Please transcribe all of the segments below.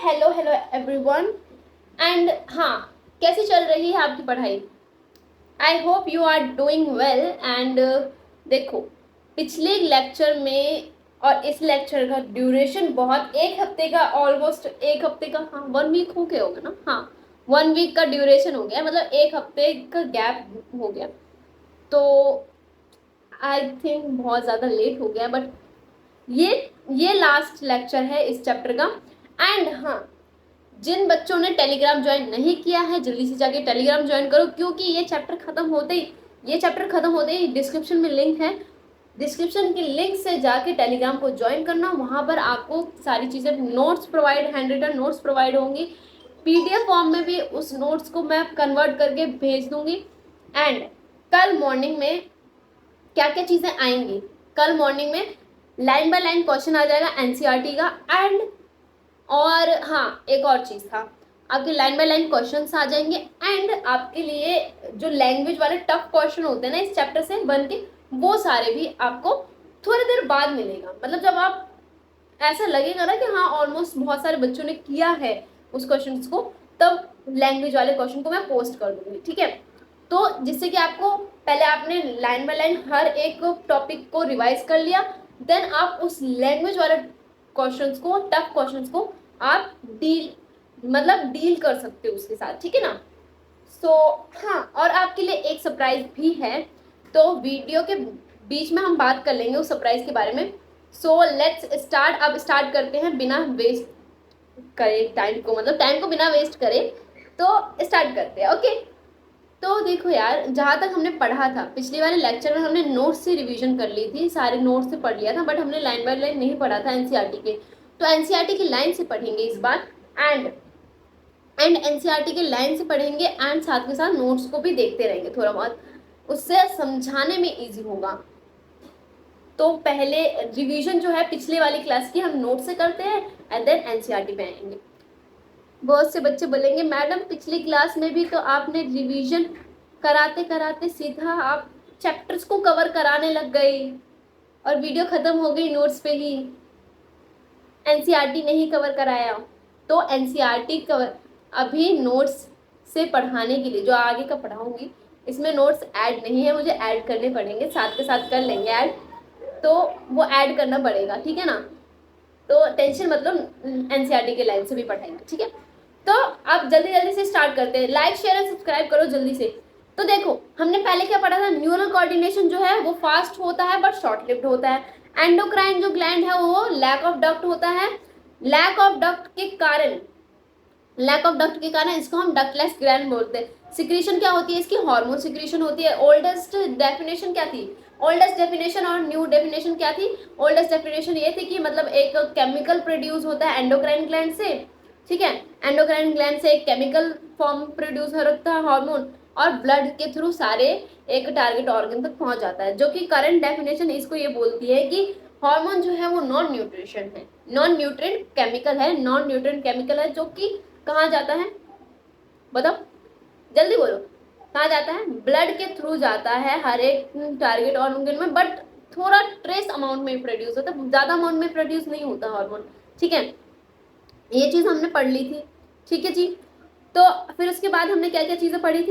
Hello hello everyone. And हाँ, कैसी चल रही है आपकी पढ़ाई? I hope you are doing well. And देखो, पिछले लेक्चर में और इस लेक्चर का ड्यूरेशन बहुत, एक हफ्ते का, ऑलमोस्ट एक हफ्ते का, हाँ 1 वीक हो गया होगा ना, हाँ 1 वीक का ड्यूरेशन हो गया, मतलब एक हफ्ते का गैप हो गया। तो आई थिंक बहुत ज़्यादा लेट हो गया, बट ये लास्ट लेक्चर है इस चैप्टर का। एंड हाँ, जिन बच्चों ने टेलीग्राम ज्वाइन नहीं किया है जल्दी से जाके टेलीग्राम ज्वाइन करो, क्योंकि ये चैप्टर खत्म होते ही डिस्क्रिप्शन में लिंक है, डिस्क्रिप्शन के लिंक से जाके टेलीग्राम को ज्वाइन करना। वहाँ पर आपको सारी चीज़ें, notes provide, hand written notes provide होंगी, पीडीएफ फॉर्म में भी उस नोट्स को मैं कन्वर्ट करके भेज दूंगी। एंड कल मॉर्निंग में क्या क्या चीज़ें आएंगी, कल मॉर्निंग में लाइन बाय लाइन क्वेश्चन आ जाएगा एनसीईआरटी का। एंड और हाँ, एक और चीज़ था, आपके लाइन बाय लाइन क्वेश्चन आ जाएंगे। एंड आपके लिए जो लैंग्वेज वाले टफ क्वेश्चन होते हैं ना इस चैप्टर से बन के, वो सारे भी आपको थोड़ी देर बाद मिलेगा। मतलब जब आप, ऐसा लगेगा ना कि हाँ ऑलमोस्ट बहुत सारे बच्चों ने किया है उस क्वेश्चन को, तब लैंग्वेज वाले क्वेश्चन को मैं पोस्ट कर दूंगी, ठीक है। तो जिससे कि आपको, पहले आपने लाइन बाय लाइन हर एक टॉपिक को रिवाइज कर लिया, देन आप उस लैंग्वेज वाले क्वेश्चंस को, टफ क्वेश्चंस को आप डील कर सकते हो उसके साथ, ठीक है ना। सो हाँ, और आपके लिए एक सरप्राइज भी है, तो वीडियो के बीच में हम बात कर लेंगे उस सरप्राइज के बारे में। So let's start. अब स्टार्ट करते हैं बिना वेस्ट करे टाइम को, मतलब टाइम को बिना वेस्ट करे, तो स्टार्ट करते हैं, ओके। तो देखो यार, जहाँ तक हमने पढ़ा था पिछले वाले लेक्चर में, हमने नोट्स से रिवीजन कर ली थी, सारे नोट्स से पढ़ लिया था, बट हमने लाइन बाय लाइन नहीं पढ़ा था एनसीईआरटी के। तो एनसीईआरटी की लाइन से पढ़ेंगे इस बार। एंड एनसीईआरटी के लाइन से पढ़ेंगे, एंड साथ के साथ नोट्स को भी देखते रहेंगे थोड़ा बहुत, उससे समझाने में ईजी होगा। तो पहले रिवीजन जो है पिछले वाली क्लास की हम नोट से करते हैं, एंड देन एनसीईआरटी पे आएंगे। बहुत से बच्चे बोलेंगे मैडम पिछली क्लास में भी तो आपने रिवीजन कराते कराते सीधा आप चैप्टर्स को कवर कराने लग गए और वीडियो खत्म हो गई नोट्स पे ही, एनसीईआरटी नहीं कवर कराया। तो एनसीईआरटी कवर अभी नोट्स से पढ़ाने के लिए जो आगे का पढ़ाऊंगी, इसमें नोट्स ऐड नहीं है, मुझे ऐड करने पड़ेंगे, साथ के साथ कर लेंगे ऐड, तो वो ऐड करना पड़ेगा, ठीक है ना। तो टेंशन मतलब, एनसीईआरटी के लाइन से भी पढ़ाएंगे, ठीक है। तो आप जल्दी जल्दी से स्टार्ट करते हैं, लाइक शेयर एंड सब्सक्राइब करो जल्दी से। तो देखो, हमने पहले क्या पढ़ा था, न्यूरल कोऑर्डिनेशन जो है वो फास्ट होता है बट शॉर्ट लिव्ड होता है। एंडोक्राइन जो ग्लैंड है वो लैक ऑफ डक्ट होता है, लैक ऑफ डक्ट के कारण इसको हम डक्टलेस ग्लैंड बोलते हैं। सिक्रीशन क्या होती है इसकी, हार्मोन सिक्रीशन होती है। ओल्डेस्ट डेफिनेशन क्या थी, ओल्डेस्ट डेफिनेशन और न्यू डेफिनेशन क्या थी? ओल्डेस्ट डेफिनेशन ये थी कि मतलब एक केमिकल प्रोड्यूस होता है एंडोक्राइन ग्लैंड से, ठीक है। एंडोक्राइन ग्लैंड से एक केमिकल फॉर्म प्रोड्यूस होता है हार्मोन, और ब्लड के थ्रू सारे एक टारगेट ऑर्गन तक पहुंच जाता है। जो कि करंट डेफिनेशन इसको ये बोलती है कि हार्मोन जो है वो नॉन न्यूट्रिशन है, नॉन न्यूट्रिएंट केमिकल है, नॉन न्यूट्रिएंट केमिकल है, जो कि कहाँ जाता है, बताओ जल्दी बोलो, कहाँ जाता है? ब्लड के थ्रू जाता है हर एक टारगेट ऑर्गन में, बट थोड़ा ट्रेस अमाउंट में प्रोड्यूस होता है, ज्यादा अमाउंट में प्रोड्यूस नहीं होता हार्मोन, ठीक है। ये चीज हमने पढ़ ली थी, ठीक है जी। तो फिर उसके बाद हमने क्या क्या चीजें पढ़ी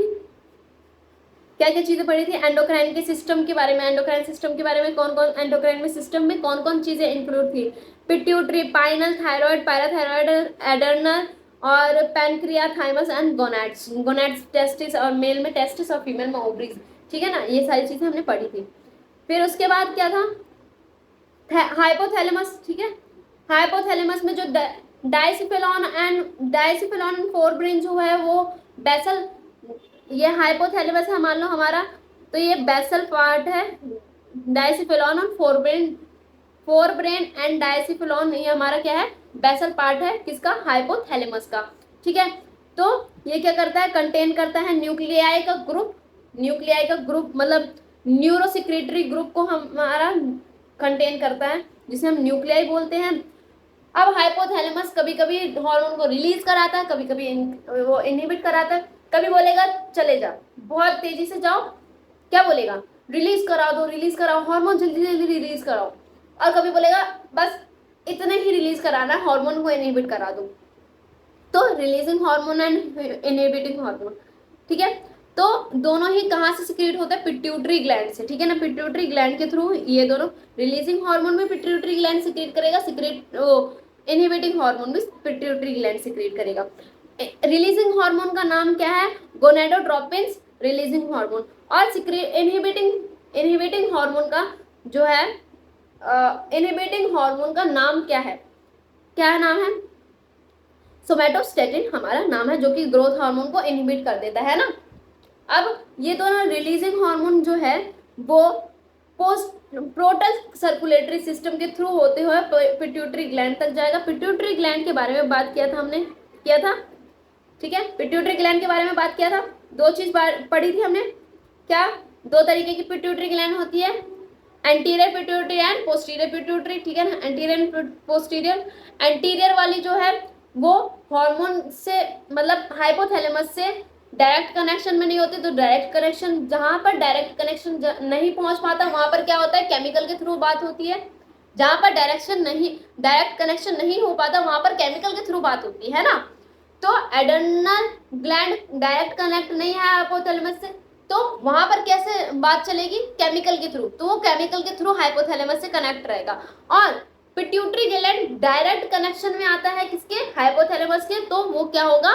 थी, एंडोक्राइन के सिस्टम के बारे में, एंडोक्राइन सिस्टम के बारे में कौन कौन, एंडोक्राइन में सिस्टम में कौन कौन चीजें इंक्लूड थी? Pituitary, pineal, thyroid, parathyroid, adrenal और pancreas, thymus and gonads. Gonads testis, और मेल में टेस्टिस और फीमेल में ओवरीज, ठीक है ना। ये सारी चीजें हमने पढ़ी थी। फिर उसके बाद क्या था, हाइपोथैलेमस, ठीक है। हाइपोथैलेमस में जो डाइसिफेलॉन एंड फोरब्रेन जो है वो बेसल, ये हाइपोथैलेमस है मान लो हमारा, तो ये बेसल पार्ट है, डाइसिफेलॉन और फोरब्रेन एंड डाइसिफेलॉन, ये हमारा क्या है, बेसल पार्ट है किसका, हाइपोथैलेमस का, ठीक है। तो ये क्या करता है, कंटेन करता है न्यूक्लियाई का ग्रुप, मतलब न्यूरोसिक्रेटरी ग्रुप को हमारा कंटेन करता है, जिसे हम न्यूक्लियाई बोलते हैं। अब हाइपोथैलेमस कभी कभी हार्मोन को रिलीज कराता है, कभी कभी वो इनहिबिट कराता है। कभी बोलेगा चले जा, बहुत तेजी से जाओ, क्या बोलेगा, रिलीज कराओ हार्मोन, जल्दी जल्दी रिलीज कराओ। और कभी बोलेगा बस इतने ही रिलीज कराना है, हार्मोन को इनहिबिट करा दो। तो releasing hormone and inhibiting hormone, ठीक है। तो दोनों ही कहाँ से सिक्रेट होता है, पिट्यूटरी ग्लैंड से, ठीक है ना। पिट्यूटरी ग्लैंड के थ्रू ये दोनों, रिलीजिंग हार्मोन भी पिट्यूटरी ग्लैंड सिक्रेट करेगा, इनहिबिटिंग हार्मोन भी पिट्यूटरी ग्लैंड सिक्रेट करेगा। रिलीजिंग हार्मोन का नाम क्या है, गोनेडोट्रोपिन रिलीजिंग हार्मोन। और इनहिबिटिंग हार्मोन का जो है, इनहिबिटिंग हार्मोन का नाम क्या है, क्या नाम है, सोमैटोस्टेटिन हमारा नाम है, जो कि ग्रोथ हार्मोन को इनहिबिट कर देता है ना। अब ये दोनों रिलीजिंग हार्मोन जो है वो प्रोटल सर्कुलेटरी सिस्टम के थ्रू होते हुए पिट्यूटरी ग्लैंड तक जाएगा। पिट्यूटरी ग्लैंड के बारे में बात किया था हमने, किया था, ठीक है। पिट्यूटरी ग्लैंड के बारे में बात किया था, दो चीज पढ़ी थी हमने, क्या, दो तरीके की पिट्यूटरी ग्लैंड होती है, anterior pituitary and posterior pituitary, ठीक है ना। एंटीरियर एंड पोस्टीरियर, एंटीरियर वाली जो है वो हार्मोन से, मतलब हाइपोथैलेमस से डायरेक्ट कनेक्शन में नहीं होती, तो डायरेक्ट कनेक्शन, जहां पर डायरेक्ट कनेक्शन नहीं पहुंच पाता वहां पर क्या होता है, केमिकल के थ्रू बात होती है। जहां पर डायरेक्ट कनेक्शन नहीं हो पाता वहां पर केमिकल के थ्रू बात होती है ना। तो एडर्नल ग्लैंड डायरेक्ट कनेक्ट नहीं है हाइपोथैलेमस से, तो वहां पर कैसे बात चलेगी, केमिकल के थ्रू, तो वो केमिकल के थ्रू हाइपोथैलेमस से कनेक्ट रहेगा। और पिट्यूटरी ग्लैंड डायरेक्ट कनेक्शन में आता है किसके, हाइपोथैलेमस के, तो वो क्या होगा,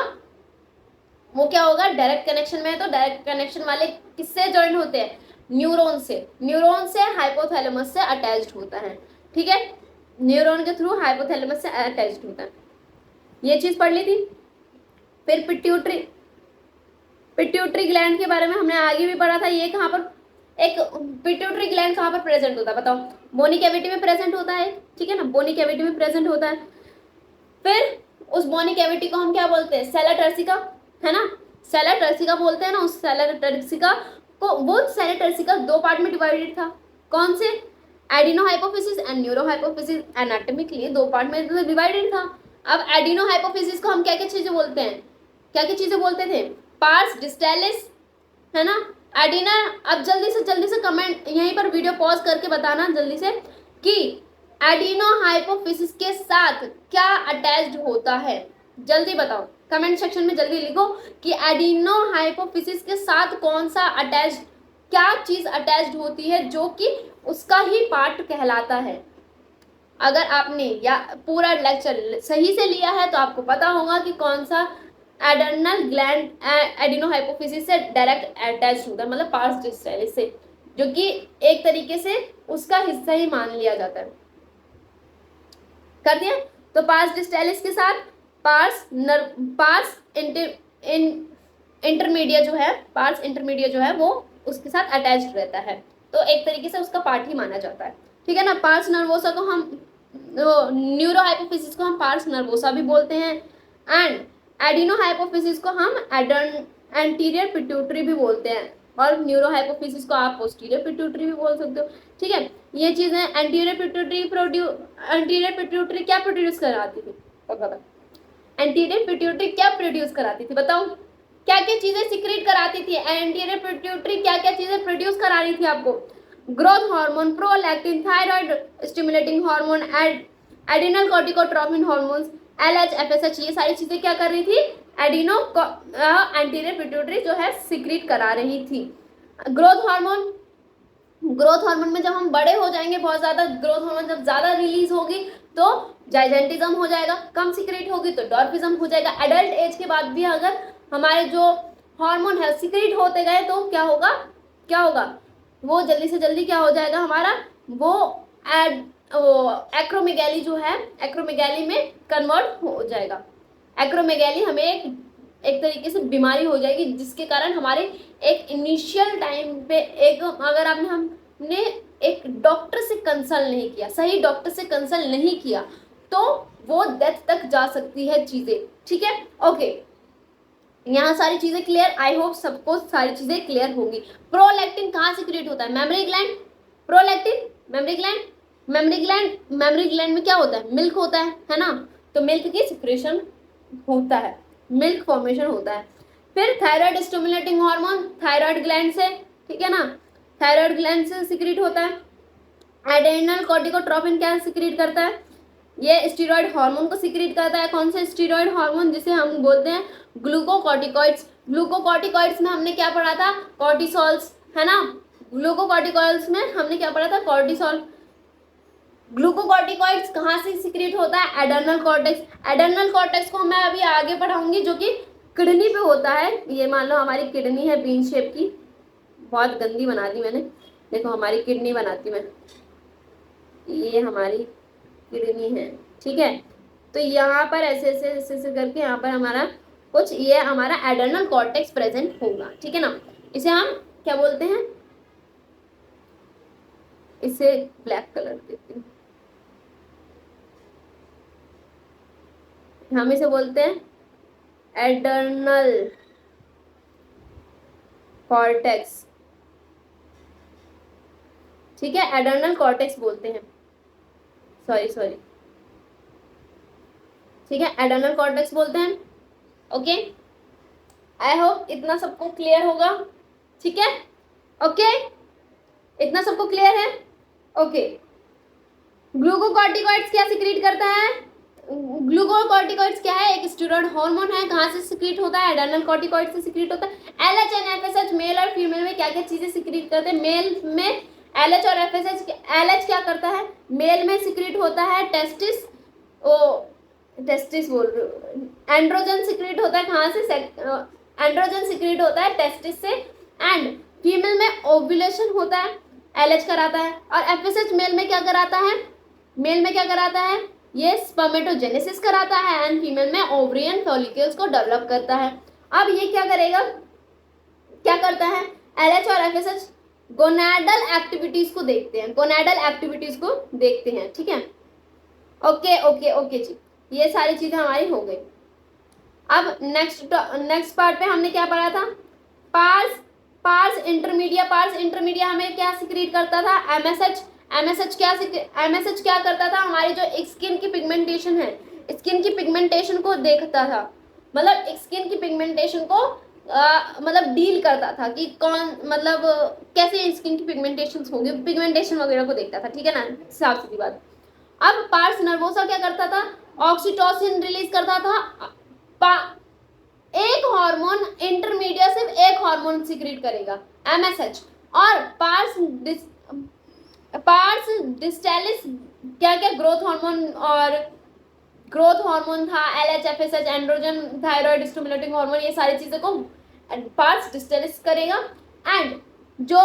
डायरेक्ट कनेक्शन में है, तो डायरेक्ट कनेक्शन वाले किससे ज्वाइन होते हैं, न्यूरॉन से हाइपोथैलेमस से अटैच्ड होता है, ठीक है। न्यूरॉन के थ्रू हाइपोथैलेमस से अटैच्ड होता है, ये चीज पढ़ ली थी। फिर पिट्यूटरी ग्लैंड के बारे में हमने आगे भी पढ़ा था। ये कहाँ पर, एक पिट्यूटरी ग्लैंड कहाँ पर प्रेजेंट होता है बताओ, बोनी कैविटी में प्रेजेंट होता है, ठीक है ना, बोनी कैविटी में प्रेजेंट होता है। फिर उस बोनी कैविटी को हम क्या बोलते हैं, सेला टर्सिका, है ना, सेला टर्सिका बोलते हैं ना। उस सेला टर्सिका को, वो सेला टर्सिका दो पार्ट में डिवाइडेड था, कौन से, adeno hypophysis and neuro hypophysis, anatomically दो पार्ट में डिवाइडेड था। अब एडिनो हाइपोफिसिस को हम क्या क्या चीजें बोलते हैं, क्या क्या चीजें बोलते थे, पार्स डिस्टेलिस, है ना, एडिना। अब जल्दी से कमेंट यहीं पर वीडियो पॉज करके बताना जल्दी से कि एडिनो हाइपोफिसिस के साथ क्या अटैच्ड होता है, जल्दी बताओ कमेंट सेक्शन में, जल्दी लिखो कि एडिनो हाइपोफिसिस के साथ कौन सा अटैच्ड, क्या चीज अटैच्ड होती है जो कि उसका ही पार्ट कहलाता है। अगर आपने या पूरा लेक्चर सही से लिया है तो आपको पता होगा कि कौन सा एडर्नल ग्लैंड एडिनो हाइपोफिसिस से डायरेक्ट अटैच होता है, मतलब पार्स डिस्टेलिस से, जो कि एक तरीके से उसका हिस्सा ही मान लिया जाता है। कर दिया, तो पार्स डिस्टेलिस के साथ पार्स इंटरमीडिया जो है वो उसके साथ अटैच्ड रहता है, तो एक तरीके से उसका पार्ट ही माना जाता है, ठीक है ना। पार्स नर्वोसा को हम, न्यूरो हाइपोफिसिस को हम पार्स नर्वोसा भी बोलते हैं, एंड एडिनो हाइपोफिसिस को हम एंटीरियर पिट्यूटरी भी बोलते हैं, और न्यूरो हाइपोफिसिस को आप पोस्टीरियर पिट्यूटरी भी बोल सकते हो, ठीक है। ये चीजें एंटीरियर पिट्यूटरी क्या प्रोड्यूस कराती थी, एंटीरियर पिट्यूटरी क्या प्रोड्यूस कराती थी बताओ, क्या क्या चीजें सिक्रेट कराती थी एंटीरियर पिट्यूटरी, क्या क्या चीजें प्रोड्यूस करा रही थी आपको, growth hormone, prolactin, thyroid stimulating hormone, adrenal corticotropin hormones, LH, FSH, ये सारी चीजें क्या कर रही थी, एंटीरियर पिट्यूटरी जो है सिक्रेट करा रही थी। ग्रोथ हार्मोन में जब हम बड़े हो जाएंगे, बहुत ज्यादा ग्रोथ हार्मोन जब ज्यादा रिलीज होगी तो जाइजेंटिज्म हो जाएगा, कम सिक्रेट होगी तो डॉर्फिज्म हो जाएगा। एडल्ट एज के बाद भी अगर हमारे जो हार्मोन है सिक्रेट होते गए तो क्या होगा, वो जल्दी से जल्दी क्या हो जाएगा हमारा, वो एक्रोमेगैली जो है, एक्रोमेगैली में कन्वर्ट हो जाएगा। एक्रोमेगैली हमें एक तरीके से बीमारी हो जाएगी, जिसके कारण हमारे एक इनिशियल टाइम पे अगर हमने एक डॉक्टर से कंसल्ट नहीं किया, सही डॉक्टर से कंसल्ट नहीं किया, तो वो डेथ तक जा सकती है चीजें, ठीक है। ओके, यहाँ सारी चीजें क्लियर, आई होप सबको सारी चीजें क्लियर होगी। प्रोलैक्टिन कहाँ से क्रिएट होता है, memory gland, prolactin memory gland में क्या होता है, मिल्क होता है ना, तो मिल्क की सिक्रेशन होता है, मिल्क फॉर्मेशन होता है। फिर thyroid stimulating hormone thyroid gland से, ठीक है ना, थायराइड ग्लैंड से सिक्रेट होता है। एड्रेनल कॉर्टिकोट्रोपिन क्या सिक्रेट करता है, ये स्टीरॉयड हार्मोन को सिक्रीट करता है। कौन सा स्टीरॉयड हार्मोन? जिसे हम बोलते हैं ग्लूकोकॉर्टिकॉइड्स। ग्लूकोकॉर्टिकॉइड्स में हमने क्या पढ़ा था? कॉर्टिसोल्स, है ना। ग्लूकोकॉर्टिकॉइड्स में हमने क्या पढ़ा था? कॉर्टिसोल। ग्लूकोकॉर्टिकॉइड्स कहाँ से सिक्रीट होता है? Adrenal cortex. एडर्नल कॉर्टेक्स को मैं अभी आगे पढ़ाऊंगी, जो कि किडनी पे होता है। ये मान लो हमारी किडनी है बीन शेप की, बहुत गंदी बना दी मैंने, देखो हमारी किडनी बनाती मैं, ये हमारी किडनी है, ठीक है। तो यहाँ पर ऐसे ऐसे ऐसे ऐसे करके यहाँ पर हमारा कुछ ये हमारा एडर्नल कॉर्टेक्स प्रेजेंट होगा, ठीक है ना। इसे हम क्या बोलते हैं? इसे ब्लैक कलर देते हैं, हम इसे बोलते हैं एडर्नल कॉर्टेक्स, ठीक है। एडर्नल कॉर्टेक्स बोलते हैं, सॉरी, ठीक है, एडर्नल कॉर्टेक्स बोलते हैं। ओके, आई होप इतना सबको क्लियर होगा, ठीक है। ओके, इतना सबको क्लियर है? ओके, ग्लूकोकॉर्टिकॉइड्स क्या सिक्रीट करता है? ग्लूकोकॉर्टिकॉइड्स क्या है? एक स्टेरॉइड हार्मोन है। कहाँ से सिक्रीट होता है? एडर्नल कॉर्टिकॉइड से सिक्रीट होता है। एलएच एंड एफएसएच, मेल और फीमेल में क्या क्या चीजें सिक्रीट करते हैं? मेल में एलएच और एफएसएच, एलएच क्या करता है? मेल में सिक्रीट होता है टेस्टिस, टेस्टिस बोल रही हूँ, एंड्रोजन सिक्रीट होता है। कहाँ से? एंड्रोजन सिक्रीट होता है टेस्टिस से। एंड फीमेल में ओव्यूलेशन होता है, एलएच कराता है। और एफएसएच मेल में क्या कराता है? मेल में क्या कराता है? ये स्पर्मेटोजेनेसिस कराता है। एंड फीमेल में ओवरियन फॉलिकल्स को डेवलप करता है। अब ये क्या करेगा? क्या करता है? एलएच और एफएसएच गोनाडल एक्टिविटीज को देखते हैं, गोनाडल एक्टिविटीज को देखते हैं, ठीक है। ओके जी, ये सारी चीजें हमारी हो गई। अब नेक्स्ट पार्ट पे हमने क्या पढ़ा था? Parse intermedia. पार्स इंटरमीडिया हमें क्या सिक्रीट करता था? एमएसएच। एमएसएच क्या करता था? हमारी जो स्किन की पिगमेंटेशन है, स्किन की पिगमेंटेशन को देखता था, मतलब स्किन की पिगमेंटेशन को मतलब डील करता था कि कौन, मतलब कैसे स्किन की पिगमेंटेशन होगी, पिगमेंटेशन वगैरह को देखता था, ठीक है ना, साफ सीधी बात। अब पार्स नर्वोसा क्या करता था? ऑक्सीटोसिन रिलीज करता था। एक हार्मोन इंटरमीडिया सिर्फ एक हार्मोन सिक्रीट करेगा, एमएसएच। और पार्स डिस्टेलिस क्या क्या? ग्रोथ हार्मोन, और ग्रोथ हार्मोन था, LH, FSH, androgen, thyroid stimulating hormone, ये सारी चीजें को पार्स डिस्टेलिस करेगा। एंड जो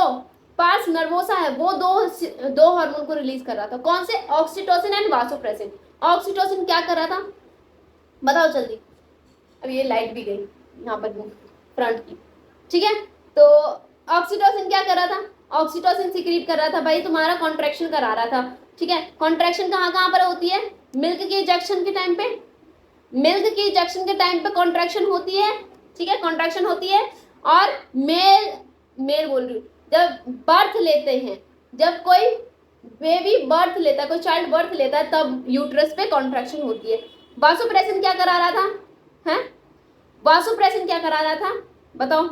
पार्स नर्वोसा है वो दो हार्मोन को रिलीज कर रहा था। कौन से? Oxytocin and vasopressin. ऑक्सीटोसिन क्या कर रहा था? बताओ जल्दी। अब ये लाइट भी गई यहाँ पर फ्रंट की, ठीक है। तो ऑक्सीटोसिन क्या कर रहा था? ऑक्सीटोसिन सिक्रीट कर रहा था भाई, तुम्हारा कॉन्ट्रैक्शन करा रहा था, ठीक है। कॉन्ट्रैक्शन कहाँ पर होती है? मिल्क के इजेक्शन के टाइम पे, मिल्क के इजेक्शन के टाइम पे कॉन्ट्रैक्शन होती है, ठीक है, कॉन्ट्रैक्शन होती है। और मेल बोल रही हूँ, जब बर्थ लेते हैं, जब कोई बेबी बर्थ लेता है, कोई चाइल्ड बर्थ लेता है, तब यूट्रस पे कॉन्ट्रैक्शन होती है। वासोप्रेसिन क्या करा रहा था? हैं, वासोप्रेसिन क्या करा रहा था? बताओ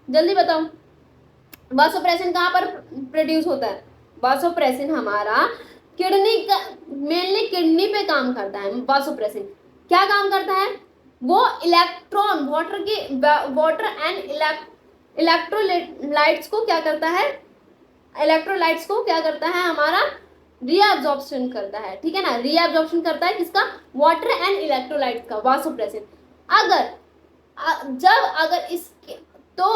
जल्दी बताओ। वासोप्रेसिन कहाँ पर प्रोड्यूस होता है? वासोप्रेसिन हमारा किडनी का, मेनली किडनी पे काम करता है। वासोप्रेसिन क्या काम करता है? वो इलेक्ट्रॉन, वाटर एंड इलेक्ट्रोलाइट्स को क्या करता है? इलेक्ट्रोलाइट्स को क्या करता है? हमारा रीअब्जॉर्प्शन करता है, ठीक है ना। रीअब्जॉर्प्शन करता है किसका? वाटर एंड इलेक्ट्रोलाइट्स का, वासोप्रेसिन। अगर इसके तो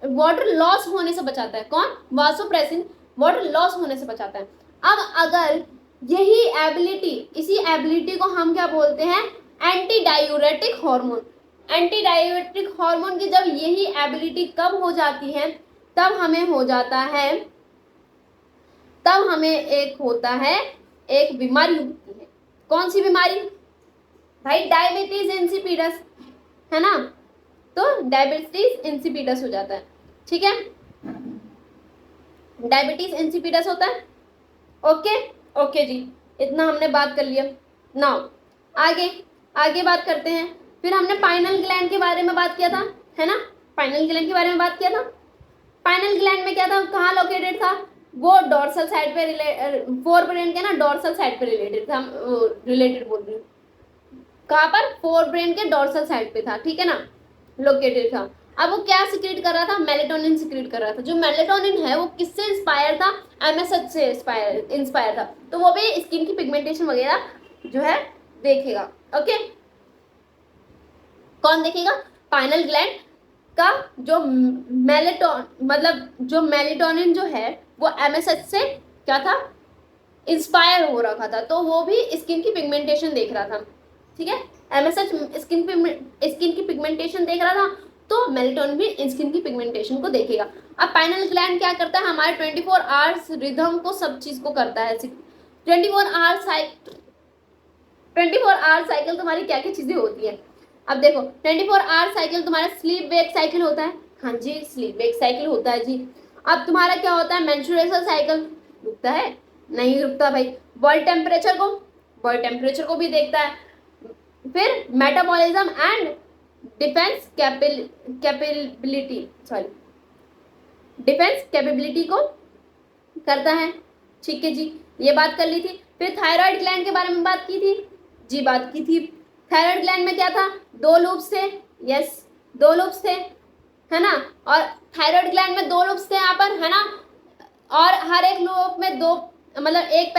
वाटर लॉस होने से बचाता है। कौन? वासोप्रेसिन वाटर लॉस होने से बचाता है। अब अगर यही एबिलिटी, इसी एबिलिटी को हम क्या बोलते हैं? Anti diuretic hormone. Anti diuretic hormone की जब यही एबिलिटी कब हो जाती है? तब हमें हो जाता है, तब हमें एक होता है, एक बीमारी होती है। कौन सी बीमारी भाई? डायबिटीज इंसिपिडस, है ना। तो डायबिटीज इंसिपिडस हो जाता है, ठीक है, डायबिटीज इंसिपिडस होता है। ओके जी, इतना हमने बात कर लिया। नाउ आगे बात करते हैं। फिर हमने पाइनल ग्लैंड के बारे में बात किया था, है ना, पाइनल ग्लैंड के बारे में बात किया था। पाइनल ग्लैंड में क्या था? कहाँ लोकेटेड था? वो डोर्सल साइड पे फोर ब्रेन के ना डोर्सल साइड पे रिलेटेड था, रिलेटेड बोल रही हूँ, कहाँ पर, फोर ब्रेन के डोर्सल साइड पे था, ठीक है ना, लोकेटेड था। अब वो क्या सिक्रेट कर रहा था, मेलेटोनिन सिक्रेट कर रहा था। जो मेलेटोनिन है वो किससे इंस्पायर था, एमएसएच से इंस्पायर था। तो वो भी स्किन की पिगमेंटेशन वगैरह जो है देखेगा। ओके, कौन देखेगा, पाइनल ग्लैंड का जो मतलब जो मेलेटोनिन जो है वो एमएसएच से क्या था, इंस्पायर हो रखा था, तो वो भी स्किन की पिगमेंटेशन देख रहा था, ठीक है। एमएसएच स्किन की पिगमेंटेशन देख रहा था, तो मेलेटोनिन भी स्किन की पिगमेंटेशन को देखेगा। अब पाइनल ग्लैंड क्या करता है, हमारे 24 आवर्स रिदम को, सब चीज को करता है। 24 आवर साइकिल तुम्हारी क्या क्या चीजें होती है। अब देखो 24 आवर साइकिल तुम्हारा स्लीप वेक साइकिल होता है, हाँ जी स्लीप वेक साइकिल होता है जी। अब तुम्हारा क्या होता है, मेंस्ट्रुएशन साइकिल, रुकता है, नहीं रुकता भाई। बॉडी टेम्परेचर को भी देखता है। फिर metabolism and defence capability, sorry, defence capability को करता है, ठीक है जी, ये बात कर ली थी। फिर थायराइड ग्लैंड के बारे में बात की थी जी, बात की थी। थायराइड ग्लैंड में क्या था, दो लूप्स थे, यस दो लूप्स थे, है ना। और थायराइड ग्लैंड में दो लूप्स थे यहाँ पर, है ना। और हर एक लूप में दो, मतलब एक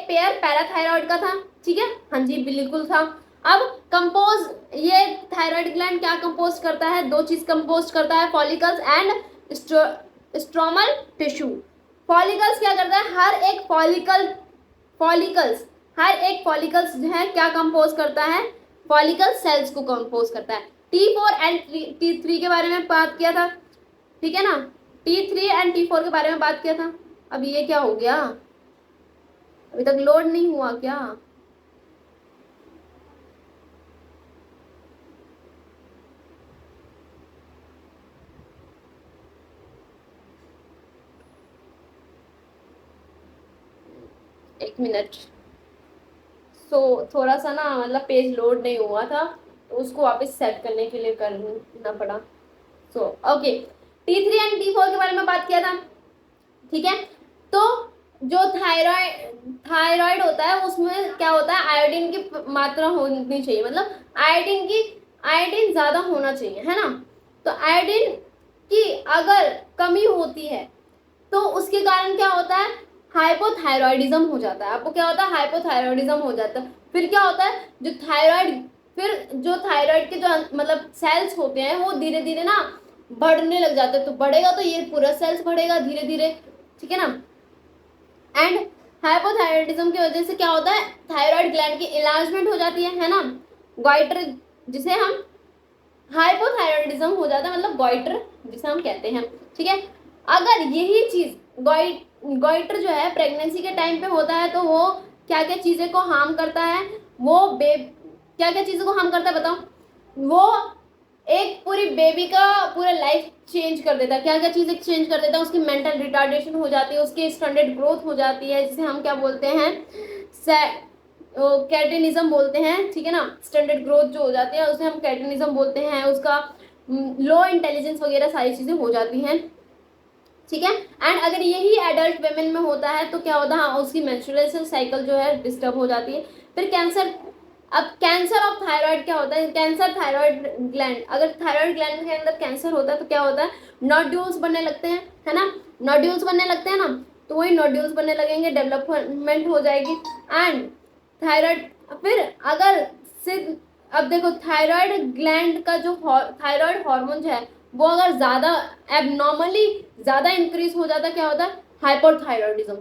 पेयर पैराथायराइड का था, ठीक है, हाँ जी बिल्कुल था। अब कंपोज, ये थायराइड ग्लैंड क्या कंपोज करता है, दो चीज कंपोज करता है, follicles and stromal tissue. Follicles क्या करता है, हर एक फॉलिकल्स जो है क्या कंपोज करता है, फॉलिकल सेल्स को कंपोज करता है। T4 एंड T3 के बारे में बात किया था, ठीक है ना, T3 एंड T4 के बारे में बात किया था। अब ये क्या हो गया, अभी तक लोड नहीं हुआ क्या, एक मिनट। थोड़ा सा ना मतलब पेज लोड नहीं हुआ था, तो उसको वापस सेट करने के लिए करना पड़ा। ओके, T3 एंड T4 के बारे में बात किया था, ठीक है। तो जो थायराइड होता है उसमें क्या होता है, आयोडीन की मात्रा होनी चाहिए, मतलब आयोडीन ज्यादा होना चाहिए, है ना। तो आयोडीन की अगर कमी होती है तो उसके कारण क्या होता है, हाइपोथायरॉयडिज्म हो जाता है। आपको क्या होता है, हाइपोथायरॉयडिज्म हो जाता है। फिर क्या होता है, जो थायराइड के जो मतलब सेल्स होते हैं वो धीरे धीरे ना बढ़ने लग जाते हैं। तो बढ़ेगा तो ये पूरा सेल्स बढ़ेगा धीरे धीरे, ठीक है ना। एंड हाइपोथायरॉयडिज्म की वजह से क्या होता है, थायराइड ग्लैंड की इलाजमेंट हो जाती है ना, गॉइटर, जिसे हम हाइपोथायरॉयडिज्म हो जाता है, मतलब गॉइटर जिसे हम कहते हैं, ठीक है। अगर यही चीज गॉइटर जो है प्रेगनेंसी के टाइम पे होता है, तो वो क्या क्या चीजें को हार्म करता है, वो क्या क्या चीजों को हार्म करता है बताओ, वो एक पूरी बेबी का पूरा लाइफ चेंज कर देता है। क्या क्या चीजें चेंज कर देता है, उसकी मेंटल रिटार्डेशन हो जाती है, उसकी स्टैंडर्ड ग्रोथ हो जाती है, जिसे हम क्या बोलते हैं, कैटेनिज्म बोलते हैं, ठीक है ना। स्टैंडर्ड ग्रोथ जो हो जाती है उसे हम कैटेनिज्म बोलते हैं, उसका लो इंटेलिजेंस वगैरह सारी चीजें हो जाती हैं, ठीक है। एंड अगर यही एडल्ट वेमेन में होता है तो क्या होता है, उसकी मेंस्ट्रुअल साइकिल जो है डिस्टर्ब हो जाती है। फिर कैंसर, अब कैंसर ऑफ थायराइड क्या होता है, कैंसर थायराइड ग्लैंड, अगर थायराइड ग्लैंड के अंदर कैंसर होता है तो क्या होता है, नोड्यूल्स बनने लगते हैं, है ना, नोड्यूल्स बनने लगते हैं ना, तो वही नोड्यूल्स बनने लगेंगे, डेवलपमेंट हो जाएगी। एंड थायराइड, फिर अगर सिर्फ, अब देखो थायराइड ग्लैंड का जो थायराइड हार्मोन जो है वो अगर ज्यादा एबनॉर्मली ज्यादा इंक्रीज हो जाता है, क्या होता है, हाइपरथायरॉयडिज्म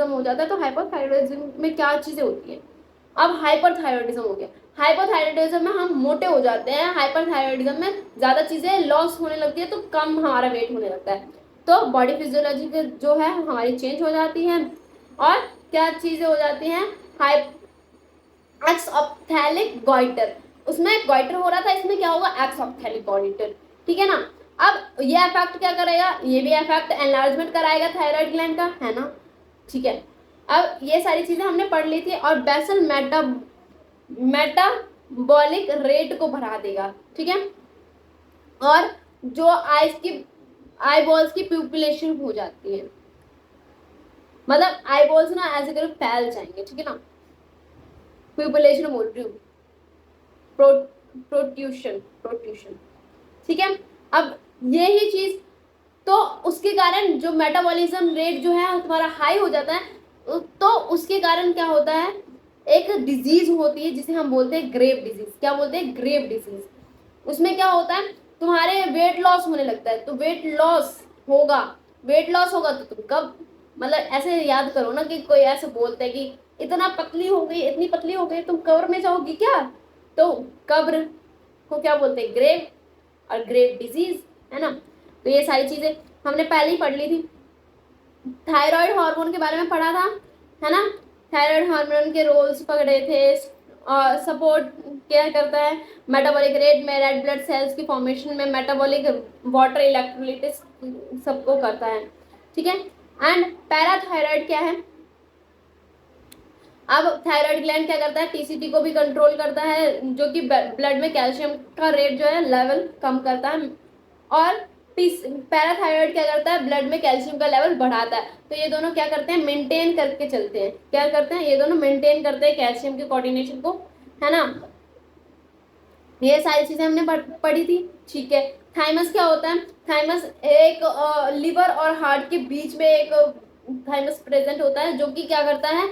हो जाता है। तो हाइपरथायरॉयडिज्म में क्या चीजें होती है, अब हाइपरथायरॉयडिज्म हो गया, हाइपरथायरॉयडिज्म में हम मोटे हो जाते हैं, हाइपरथायरॉयडिज्म में ज्यादा चीजें लॉस होने लगती है, तो कम हमारा वेट होने लगता है। तो बॉडी फिजियोलॉजी जो है हमारी चेंज हो जाती है। और क्या चीजें हो जाती हैं, एक्सऑप्थैलिक गॉइटर, उसमें गॉइटर हो रहा था, इसमें क्या होगा, एक्सऑप्थैलिक गॉइटर, ठीक है ना। अब ये इफेक्ट क्या करेगा, ये भी इफेक्ट एनलार्जमेंट कराएगा थायराइड ग्लैंड का, है ना, ठीक है। अब ये सारी चीजें हमने पढ़ ली थी। और बेसल मेटाबॉलिक रेट को बढ़ा देगा, ठीक है। और जो आइस की आई बॉल्स की प्यूपिलेशन हो जाती है, मतलब आई बॉल्स ना ऐसे करो फैल जाएंगे, ठीक है ना, प्यूपिलेशन बोल रही हूँ, प्रोट्यूशन प्रोट्यूशन, ठीक है। अब यही चीज, तो उसके कारण जो मेटाबॉलिज्म रेट जो है तुम्हारा हाई हो जाता है, तो उसके कारण क्या होता है, एक डिजीज होती है जिसे हम बोलते हैं ग्रेव डिजीज। क्या बोलते हैं? Grave disease. उसमें क्या होता है, तुम्हारे वेट लॉस होने लगता है, तो वेट लॉस होगा, वेट लॉस होगा तो तुम कब, मतलब ऐसे याद करो ना कि कोई ऐसे बोलते है कि इतना पतली हो गई, इतनी पतली हो गई, तुम कब्र में जाओगी क्या? तो कब्र को क्या बोलते हैं? ग्रेव, और ग्रेव डिजीज, है ना। तो ये सारी चीजें हमने पहले ही पढ़ ली थी। थायराइड हार्मोन के बारे में पढ़ा था, है ना। थायराइड हार्मोन के रोल्स पकड़े थे, और सपोर्ट क्या करता है मेटाबॉलिक रेट में, रेड ब्लड सेल्स की फॉर्मेशन में, मेटाबॉलिक वाटर इलेक्ट्रोलिटिस सबको करता है, ठीक है। एंड पैराथायराइड क्या है? अब थायराइड ग्लैंड क्या करता है, टीसीटी को भी कंट्रोल करता है, जो कि ब्लड में कैल्शियम का रेट जो है लेवल कम करता है, और पैराथायराइड क्या करता है, ब्लड में कैल्शियम का लेवल बढ़ाता है। तो ये दोनों क्या करते हैं, मेंटेन करके चलते हैं। क्या करते हैं? ये दोनों मेंटेन करते हैं कैल्शियम के कोऑर्डिनेशन को, है ना। ये सारी चीजें हमने पढ़ी थी, ठीक है। थाइमस क्या होता है? थाइमस एक लिवर और हार्ट के बीच में एक थाइमस प्रेजेंट होता है, जो कि क्या करता है,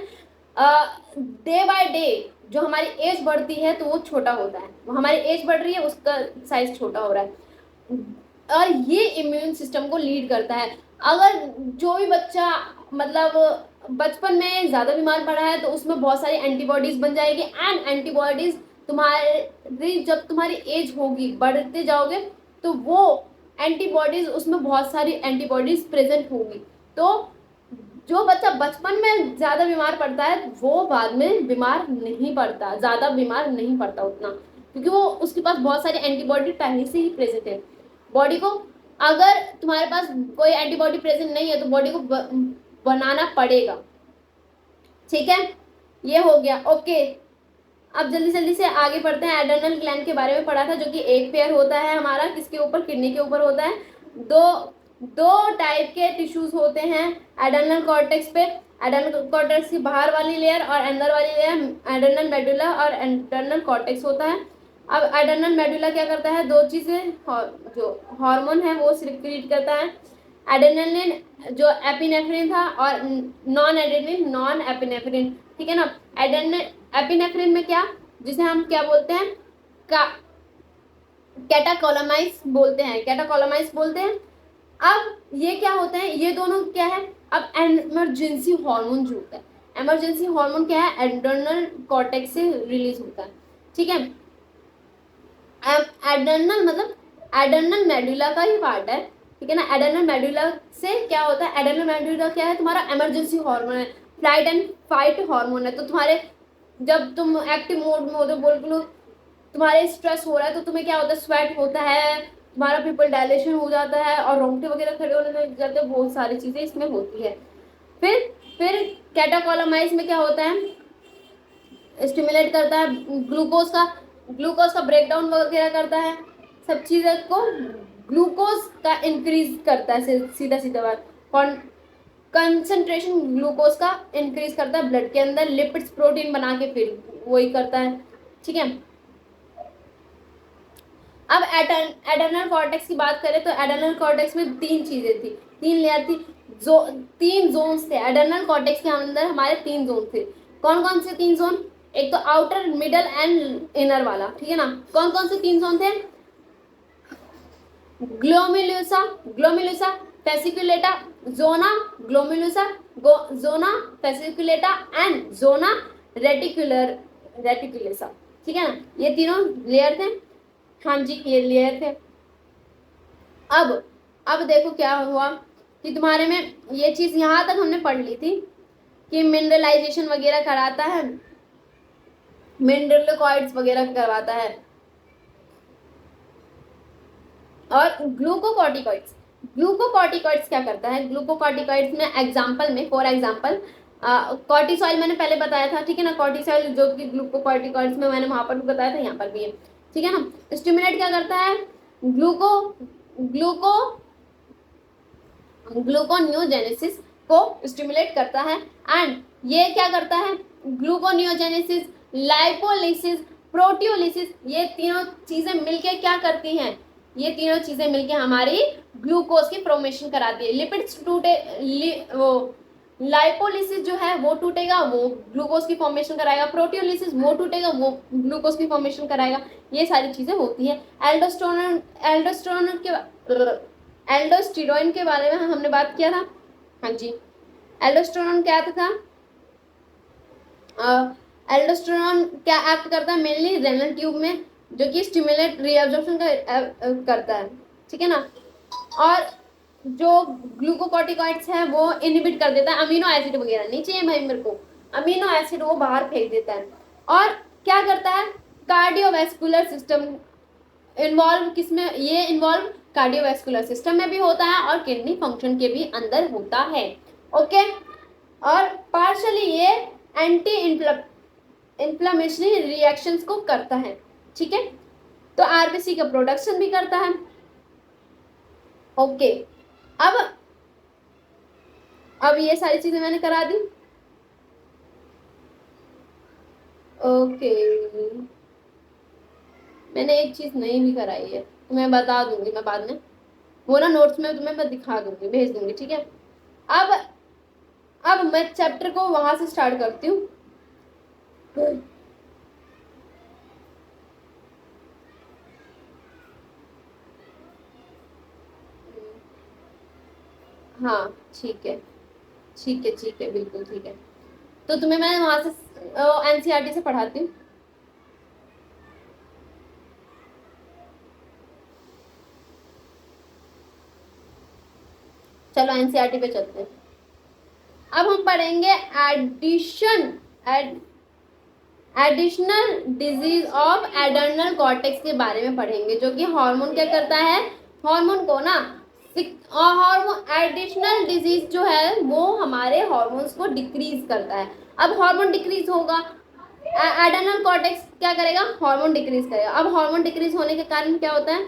डे बाय डे जो हमारी एज बढ़ती है तो वो छोटा होता है, वो हमारी एज बढ़ रही है उसका साइज छोटा हो रहा है, और ये इम्यून सिस्टम को लीड करता है। अगर जो भी बच्चा मतलब बचपन में ज्यादा बीमार पड़ा है तो उसमें बहुत सारी एंटीबॉडीज बन जाएगी, एंड एंटीबॉडीज तुम्हारी जब तुम्हारी एज होगी, बढ़ते जाओगे, तो वो एंटीबॉडीज, उसमें बहुत सारी एंटीबॉडीज प्रेजेंट होगी। तो जो बच्चा बचपन में ज्यादा बीमार पड़ता है वो बाद में बीमार नहीं पड़ता, ज्यादा बीमार नहीं पड़ता उतना, क्योंकि वो उसके पास बहुत सारी एंटीबॉडी पहले से ही प्रेजेंट है। बॉडी को, अगर तुम्हारे पास कोई एंटीबॉडी प्रेजेंट नहीं है तो बॉडी को बनाना पड़ेगा, ठीक है। ये हो गया, ओके। अब जल्दी जल्दी से आगे बढ़ते हैं। एड्रेनल ग्लैंड के बारे में पढ़ा था, जो कि एक पेयर होता है हमारा, किसके ऊपर? किडनी के ऊपर होता है। दो दो टाइप के टिश्यूज होते हैं एड्रेनल कॉर्टेक्स पे, एड्रेनल कॉर्टेक्स की बाहर वाली लेयर और अंदर वाली लेयर एड्रेनल मेडुला और एड्रेनल कॉर्टेक्स होता है। अब एड्रेनल मेडुला क्या करता है, दो चीजें, जो हार्मोन है वो सिक्रीट करता है, एड्रेनलिन जो एपिनेफ्रिन था, और नॉन एड्रेनलिन नॉन एपिनेफ्रिन, ठीक है ना। एपिनेफ्रिन में क्या, जिसे हम क्या बोलते हैं, कैटाकोलामाइड्स बोलते हैं, कैटाकोलामाइड्स बोलते हैं। अब ये क्या होते हैं, ये दोनों क्या है, अब इमरजेंसी हार्मोन जो होता है, इमरजेंसी हार्मोन क्या है, एड्रेनल कॉर्टेक्स से रिलीज होता है, ठीक है। एड्रेनल मतलब एड्रेनल मेडुला का ही पार्ट है, ठीक है ना। एड्रेनल मेडुला से क्या होता है, एड्रेनल मेडुला क्या है, तुम्हारा इमरजेंसी हार्मोन है, फ्लाइट एंड फाइट हार्मोन है। तो तुम्हारे जब तुम एक्टिव मोड में हो तो बोल तुम्हारे स्ट्रेस हो रहा है तो तुम्हें क्या होता है, स्वेट होता है, तुम्हारा पिपल डायलेशन हो जाता है, और रोंगटे वगैरह खड़े होने लग जाते हैं, बहुत सारी चीजें इसमें होती है। फिर कैटाकोलामाइड्स में क्या होता है, स्टिमुलेट करता है ग्लूकोज का ब्रेकडाउन वगैरह करता है, सब चीज़ों को ग्लूकोज का इंक्रीज करता है, सीधा सीधा बात, कंसंट्रेशन ग्लूकोज का इंक्रीज करता है ब्लड के अंदर, लिपिड्स प्रोटीन बना के फिर वही करता है, ठीक है। अब एडर्नल कॉर्टेक्स की बात करें तो एडर्नल कॉर्टेक्स में तीन चीजें थी, तीन लेयर थी, तीन जोन्स थे एडर्नल कॉर्टेक्स के अंदर, हमारे तीन जोन थे। कौन कौन से तीन जोन? एक तो आउटर, मिडल एंड इनर वाला, ठीक है ना। कौन कौन से तीन जोन थे? Glomerulosa, glomerulosa fasciculata, zona glomerulosa, zona fasciculata and zona reticularis, ठीक है ना। ये तीनों लेयर थे, हाँ जी ये लेयर थे। अब देखो क्या हुआ कि तुम्हारे में ये चीज यहाँ तक हमने पढ़ ली थी कि मिनरलाइजेशन वगैरह कराता है, मिनरलोकॉइड्स वगैरह करवाता है, और ग्लूकोकॉर्टिकॉइड्स, ग्लूकोकॉर्टिकॉइड्स क्या करता है, ग्लूकोकॉर्टिकॉइड्स में एग्जांपल में, फॉर एग्जांपल कॉर्टिसोल मैंने पहले बताया था, ठीक है ना। कॉर्टिसोल जो कि ग्लूकोकॉर्टिकॉइड्स में मैंने वहां पर भी बताया था, यहाँ पर भी है, ठीक है ना। स्टिमुलेट क्या करता है, ग्लूको ग्लूकोनियोजेनेसिस को स्टिमुलेट करता है। एंड ये क्या करता है, ग्लूकोनियोजेनेसिस, लाइपोलिसिस, प्रोटियोलिसिस, ये तीनों चीजें मिलके क्या करती हैं, ये तीनों चीजें मिलके हमारी ग्लूकोज की फॉर्मेशन कराती है। लिपिड्स टूटे, वो लाइपोलिसिस जो है वो टूटेगा, वो ग्लूकोज की फॉर्मेशन कराएगा, प्रोटियोलिसिस वो टूटेगा, वो ग्लूकोज की फॉर्मेशन कराएगा। ये सारी चीजें होती है। एल्डोस्टेरोन के बारे में हमने बात किया था। हाँ जी, एल्डोस्टेरोन क्या था? एल्डोस्टेरोन क्या एक्ट करता है? मेनली रेनल ट्यूब में, जो कि स्टिमुलेट रीअब्जॉर्प्शन करता है, ठीक है ना। और जो ग्लूकोकॉर्टिकॉइड्स है वो इनहिबिट कर देता है अमीनो एसिड वगैरह, नहीं चाहिए भाई मेरे को, अमीनो एसिड वो बाहर फेंक देता है। और क्या करता है, कार्डियोवैस्कुलर सिस्टम इन्वॉल्व किसमें, ये इन्वॉल्व कार्डियोवैस्कुलर सिस्टम में भी होता है और किडनी फंक्शन के भी अंदर होता है। ओके, और पार्शली ये एंटी इन्फ्लेमेशनरी रिएक्शंस को करता है, ठीक है। तो आरबीसी का प्रोडक्शन भी करता है। ओके, अब ये सारी चीजें मैंने करा दी। ओके, मैंने एक चीज नहीं भी कराई है, तो मैं बता दूंगी मैं बाद में, वो ना नोट्स में तुम्हें मैं दिखा दूंगी, भेज दूंगी, ठीक है। अब मैं चैप्टर को वहां से स्टार्ट करती हूँ। हाँ ठीक है, ठीक है, ठीक है, बिल्कुल ठीक है। तो तुम्हें मैं वहां से एनसीईआरटी से पढ़ाती हूँ। चलो एनसीईआरटी पे चलते हैं। अब हम पढ़ेंगे additional disease of adrenal cortex के बारे में पढ़ेंगे, जो कि हार्मोन क्या करता है, हार्मोन को ना, हार्मोन एडिशनल डिजीज जो है वो हमारे हार्मोन्स को डिक्रीज करता है। अब हार्मोन डिक्रीज होगा, एडर्नल कॉर्टेक्स क्या करेगा, हार्मोन डिक्रीज करेगा। अब हार्मोन डिक्रीज होने के कारण क्या होता है,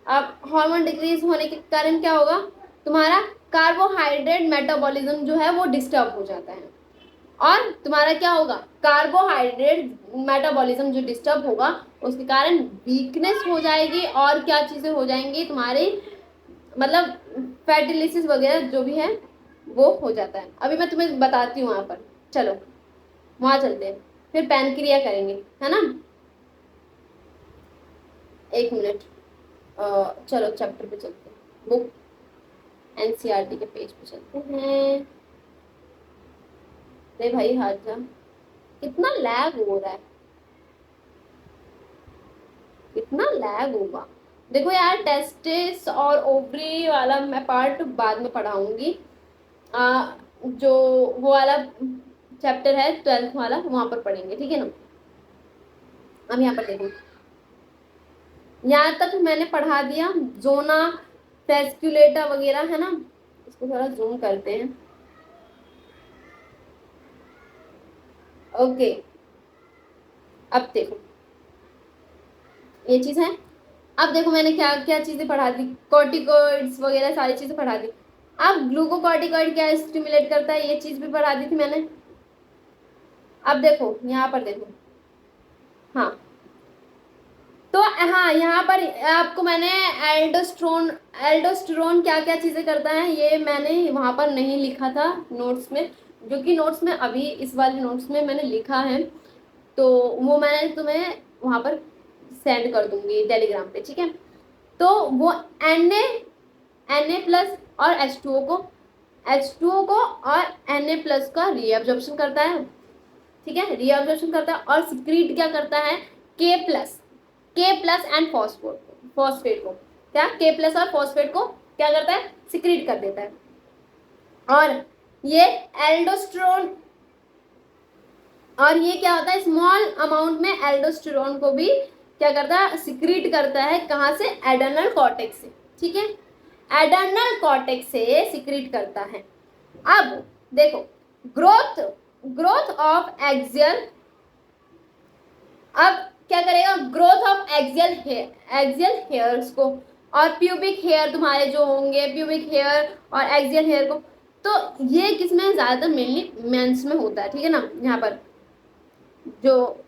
अब हार्मोन डिक्रीज होने के कारण क्या होगा, तुम्हारा कार्बोहाइड्रेट मेटाबॉलिज्म जो है वो डिस्टर्ब हो जाता है, और तुम्हारा क्या होगा, कार्बोहाइड्रेट मेटाबॉलिज्म जो डिस्टर्ब होगा उसके कारण वीकनेस हो जाएगी, और क्या चीजें हो जाएंगी तुम्हारी, मतलब फैटी वगैरह जो भी है वो हो जाता है। अभी मैं तुम्हें बताती हूँ वहां पर, चलो वहां चलते हैं, फिर पैनक्रिया करेंगे, है ना। एक मिनट, चलो चैप्टर पे चलते हैं, बुक एनसीईआरटी के पेज पे चलते हैं। अरे भाई हाथ जा, कितना लैग हो रहा है, कितना लैग होगा। देखो यार, टेस्टिस और ओवरी वाला मैं पार्ट बाद में पढ़ाऊंगी, जो वो वाला चैप्टर है 12th वाला, वहां पर पढ़ेंगे, ठीक है ना। अब यहाँ पर देखो, यहाँ तक मैंने पढ़ा दिया, जोना फेस्कुलेटा वगैरह, है ना। इसको थोड़ा जूम करते हैं। ओके, अब देखो ये चीज है। अब देखो मैंने क्या क्या चीजें पढ़ा दी, कॉर्टिकॉइड्स वगैरह सारी चीजें पढ़ा दी। अब ग्लूकोकॉर्टिकॉइड क्या स्टिमुलेट करता है, ये चीज भी पढ़ा दी थी मैंने। अब देखो यहाँ पर देखो, हाँ तो हाँ यहाँ पर आपको मैंने एल्डोस्टेरोन क्या क्या चीजें करता है ये मैंने वहां पर नहीं लिखा था नोट्स में, जो कि नोट्स में अभी इस वाले नोट्स में मैंने लिखा है, तो वो मैं तुम्हें वहां पर सेंड कर दूंगी टेलीग्राम पे, ठीक है। तो वो Na प्लस और H2O को और Na प्लस का रीअब्जॉर्प्शन करता है, ठीक है, रीअब्जॉर्प्शन करता है, और सिक्रीट क्या करता है, K प्लस एंड फॉस्फेट को, क्या K प्लस और फॉस्फेट को क्या करता है, सिक्रीट कर देता है। और ये एल्डोस्टेरोन, और ये क्या होता है, स्मॉल अमाउंट में एल्डोस्टेरोन को भी क्या करता है, सिक्रीट करता है, कहाँ से, एडर्नल कॉर्टेक्स से, ठीक है, एडर्नल कॉर्टेक्स से सिक्रीट करता है। अब देखो, ग्रोथ ऑफ एक्सियल, अब क्या करेगा, ग्रोथ ऑफ एक्सियल हेयर्स को और प्यूबिक हेयर तुम्हारे जो होंगे, प्यूबिक हेयर और एक्सियल हेयर को, तो ये किसमें ज़्यादातर मेनली मेंस में होता है, ठीक है ना। यहाँ पर जो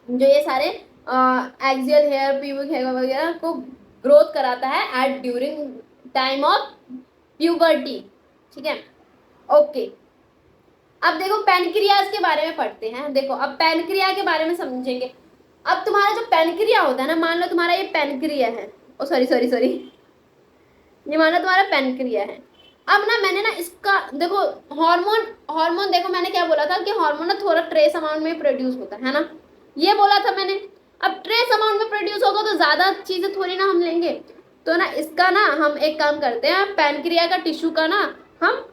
जो ये सारे एक्सियल हेयर, प्यूबिक हेयर वगैरह को ग्रोथ कराता है at during time of puberty, ठीक है। ओके, अब देखो पैनक्रियाज के बारे में पढ़ते हैं। देखो अब पैनक्रिया के बारे में समझेंगे। अब तुम्हारा जो पैनक्रिया होता है ना, मान लो तुम्हारा ये पैनक्रिया है, ओ सॉरी सॉरी सॉरी, ये मान लो तुम्हारा पैनक्रिया है। अब ना मैंने ना इसका देखो हार्मोन देखो मैंने क्या बोला था कि हार्मोन ना थोड़ा ट्रेस अमाउंट में प्रोड्यूस होता है ना, ये बोला था मैंने। अब ट्रेस अमाउंट में प्रोड्यूस होगा तो ज्यादा चीजें थोड़ी ना हम लेंगे, तो ना इसका ना हम एक काम करते हैं, पैनक्रिया का टिश्यू का ना हम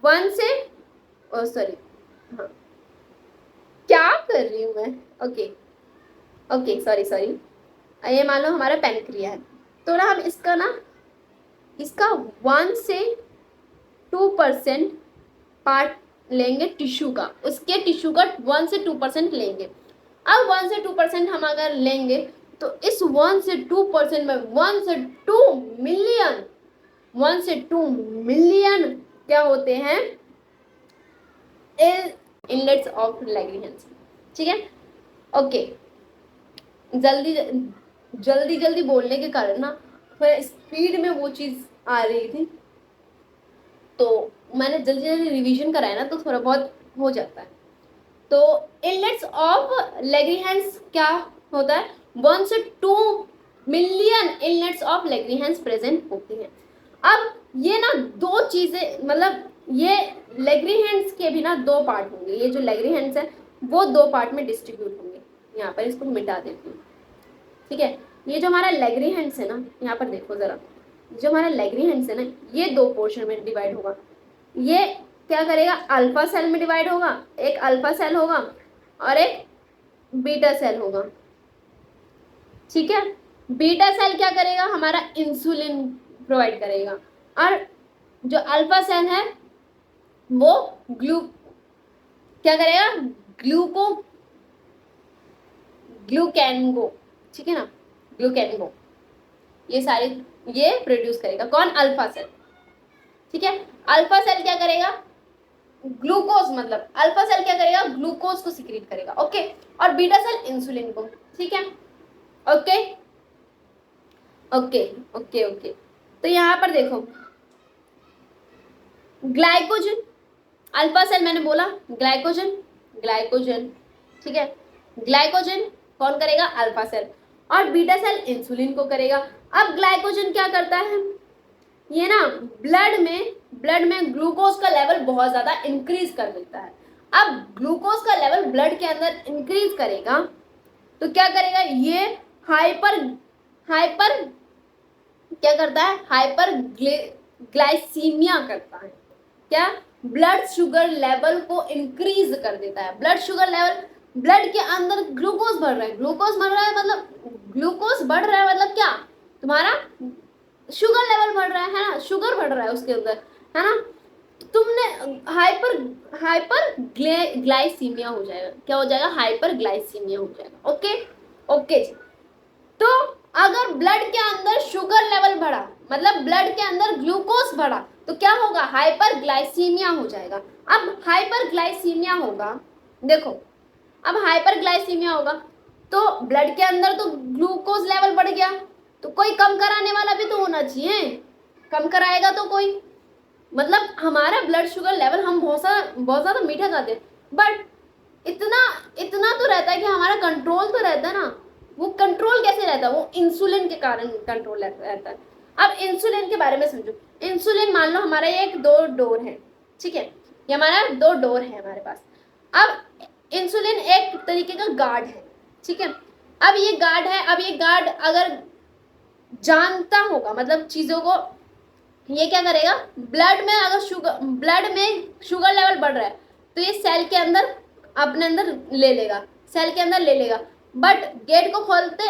वन से सॉरी, हाँ क्या कर रही हूँ मैं, ओके ओके सॉरी सॉरी, ये मान लो हमारा पैनक्रिया है, तो ना हम इसका 1 से 2% पार्ट लेंगे टिश्यू का, उसके टिश्यू का 1 से 2% लेंगे। अब 1 से 2% हम अगर लेंगे तो इस 1 से 2% में 1 से 2 मिलियन क्या होते हैं, इनलेट्स ऑफ लैग्रीहेंस, ठीक है। ओके, जल्दी बोलने के कारण ना थोड़ा स्पीड में वो चीज़ आ रही थी, तो मैंने जल्दी रिवीजन कराया ना, तो थोड़ा बहुत हो जाता है। तो इनलेट्स ऑफ लैग्रीहेंस क्या होता है, 1 से 2 मिलियन इनलेट्स ऑफ लैग्रीहेंस प्रेजेंट होते हैं। अब ये ना दो चीज़ें, मतलब ये लैग्रीहेंस के भी ना 2 पार्ट होंगे, ये जो लैग्रीहेंस है वो 2 पार्ट में डिस्ट्रीब्यूट होंगे। यहाँ पर इसको मिटा देती हूँ, ठीक है। ये जो हमारा लैग्रीहेंस है ना, यहाँ पर देखो जरा, जो हमारा लैग्रीहेंस है ना, ये 2 पोर्शन में डिवाइड होगा। ये क्या करेगा, अल्फा सेल में डिवाइड होगा, एक अल्फा सेल होगा और एक बीटा सेल होगा, ठीक है। बीटा सेल क्या करेगा, हमारा इंसुलिन प्रोवाइड करेगा, और जो अल्फा सेल है वो क्या करेगा, ग्लूकैनगो, ठीक है ना, ग्लूकैनगो, ये सारे ये प्रोड्यूस करेगा। कौन, अल्फा सेल, ठीक है। अल्फा सेल क्या करेगा, ग्लूकोज, मतलब अल्फा सेल क्या करेगा, ग्लूकोज को सिक्रीट करेगा, ओके। और बीटा सेल इंसुलिन को, ठीक है। ओके ओके ओके ओके, तो यहाँ पर देखो ग्लाइकोजन, अल्फा सेल मैंने बोला ग्लाइकोजन, ठीक है। ग्लाइकोजन कौन करेगा, अल्फा सेल, और बीटा सेल इंसुलिन को करेगा। अब ग्लाइकोजन क्या करता है, ये ना ब्लड में ग्लूकोज का लेवल बहुत ज्यादा इंक्रीज कर देता है। अब ग्लूकोज का लेवल ब्लड के अंदर इंक्रीज करेगा तो क्या करेगा, ये हाइपर क्या करता है, हाइपर ग्लाइसीमिया करता है। क्या, ब्लड शुगर लेवल को इंक्रीज कर देता है। ब्लड शुगर लेवल, ब्लड के अंदर ग्लूकोज बढ़ रहा है, मतलब क्या, तुम्हारा शुगर लेवल बढ़ रहा है ना, शुगर बढ़ रहा है उसके अंदर, है ना। तुमने हाइपर ग्लाइसीमिया हो जाएगा, क्या हो जाएगा, हाइपर ग्लाइसीमिया हो जाएगा, ओके ओके। तो अगर ब्लड के अंदर शुगर लेवल बढ़ा, मतलब ब्लड के अंदर ग्लूकोज बढ़ा, तो क्या होगा, हाइपर ग्लाइसीमिया हो जाएगा। अब हाइपर ग्लाइसीमिया होगा, देखो अब हाइपर ग्लाइसीमिया होगा तो ब्लड के अंदर तो ग्लूकोज लेवल बढ़ गया, तो कोई कम कराने वाला भी तो होना चाहिए, कम कराएगा तो कोई, मतलब हमारा ब्लड शुगर लेवल, हम बहुत ज़्यादा मीठा खाते हैं, बट इतना तो रहता है कि हमारा कंट्रोल तो रहता है ना। वो कंट्रोल कैसे रहता है, वो इंसुलिन के कारण कंट्रोल रहता है। अब इंसुलिन के बारे में समझो। इंसुलिन मान लो हमारा ये 2 डोर है, ठीक है, ये हमारा 2 डोर है हमारे पास। अब इंसुलिन एक तरीके का गार्ड है, ठीक है। अब ये गार्ड अगर जानता होगा, मतलब चीज़ों को, ये क्या करेगा, ब्लड में शुगर लेवल बढ़ रहा है तो ये सेल के अंदर अपने अंदर ले लेगा, बट गेट को खोलते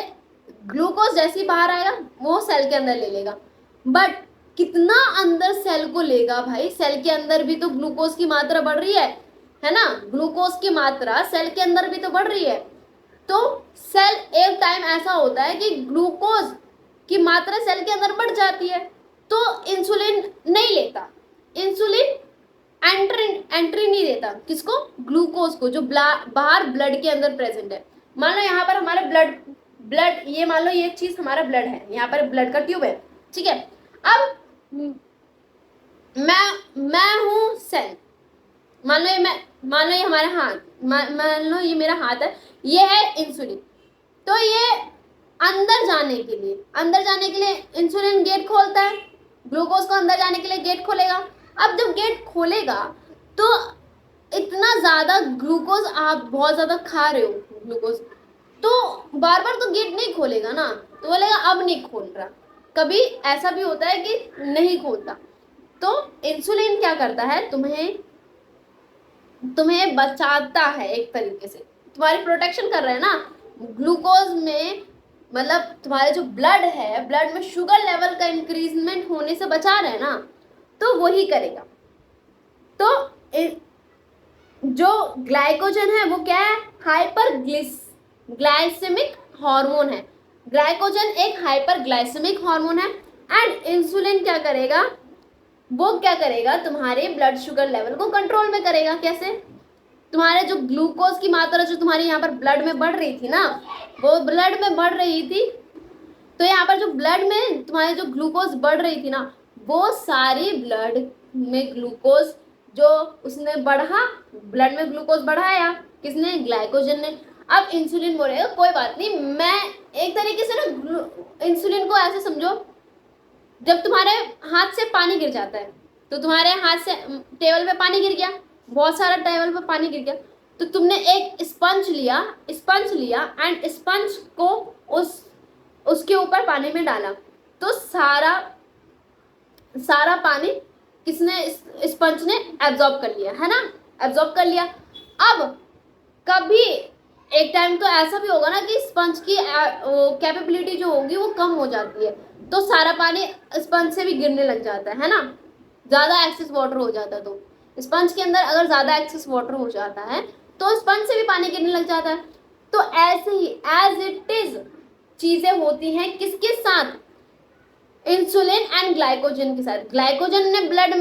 ग्लूकोज जैसे ही बाहर आएगा वो सेल के अंदर ले लेगा, बट कितना अंदर सेल को लेगा भाई, सेल के अंदर भी तो ग्लूकोज की मात्रा बढ़ रही है ना, ग्लूकोज की मात्रा सेल के अंदर भी तो बढ़ रही है। तो सेल एक टाइम ऐसा होता है कि ग्लूकोज की मात्रा सेल के अंदर बढ़ जाती है, तो इंसुलिन नहीं लेता, इंसुलिन एंट्री नहीं देता, किसको, ग्लूकोज को, जो बाहर ब्लड के अंदर प्रेजेंट है। मान लो यहाँ पर हमारा ब्लड ये मान लो ये चीज हमारा ब्लड है, यहाँ पर ब्लड का ट्यूब है, ठीक है। अब मैं हूँ सेल, मान लो ये हमारा हाथ, मान लो ये मेरा हाथ है, ये है इंसुलिन। तो ये अंदर जाने के लिए इंसुलिन गेट खोलता है, ग्लूकोज को अंदर जाने के लिए गेट खोलेगा। अब जब गेट खोलेगा तो इतना ज्यादा ग्लूकोज आप बहुत ज्यादा खा रहे हो ग्लूकोज, तो बार बार तो गेट नहीं खोलेगा ना, तो बोलेगा अब नहीं खोल रहा। कभी ऐसा भी होता है कि नहीं खोलता, तो इंसुलिन क्या करता है, तुम्हें बचाता है, एक तरीके से तुम्हारी प्रोटेक्शन कर रहा है ना। ग्लूकोज में मतलब तुम्हारे जो ब्लड है, ब्लड में शुगर लेवल का इंक्रीजमेंट होने से बचा रहा है ना, तो वही करेगा। तो जो ग्लाइकोजन है वो क्या है, ग्लाइसेमिक हार्मोन है। ग्लाइकोजन एक हाइपर ग्लाइसेमिक हार्मोन है। एंड इंसुलिन क्या करेगा, वो क्या करेगा, तुम्हारे ब्लड शुगर लेवल को कंट्रोल में करेगा। कैसे, तुम्हारे जो ग्लूकोज की मात्रा जो तुम्हारे यहाँ पर ब्लड में बढ़ रही थी ना, वो ब्लड में बढ़ रही थी, तो यहाँ पर जो ब्लड में तुम्हारे जो ग्लूकोज बढ़ रही थी ना, वो सारी ब्लड में ग्लूकोज जो उसने बढ़ा, ब्लड में ग्लूकोज बढ़ाया किसने, ग्लाइकोजन ने। अब इंसुलिन बोलेगा कोई बात नहीं, मैं एक तरीके से ना इंसुलिन को ऐसे समझो, जब तुम्हारे हाथ से पानी गिर जाता है, तो तुम्हारे हाथ से टेबल पे पानी गिर गया, बहुत सारा टेबल पे पानी गिर गया, तो तुमने एक स्पंज लिया एंड स्पंज को उसके ऊपर पानी में डाला, तो सारा पानी किसने, स्पंज ने एब्जॉर्ब कर लिया, है ना, एब्जॉर्ब कर लिया। अब कभी एक टाइम तो ऐसा भी होगा ना कि स्पंज की कैपेबिलिटी जो होगी वो कम हो जाती है, तो सारा पानी स्पंज से भी गिरने लग जाता है ना, ज़्यादा एक्सेस वाटर हो जाता है। तो स्पंज के अंदर अगर ज़्यादा एक्सेस वाटर हो जाता है तो स्पंज से भी पानी गिरने लग जाता है। तो ऐसे ही एज इट इज चीज़ें होती हैं किसके साथ, इंसुलिन एंड ग्लाइकोजन के साथ। ग्लाइकोजन ने ब्लड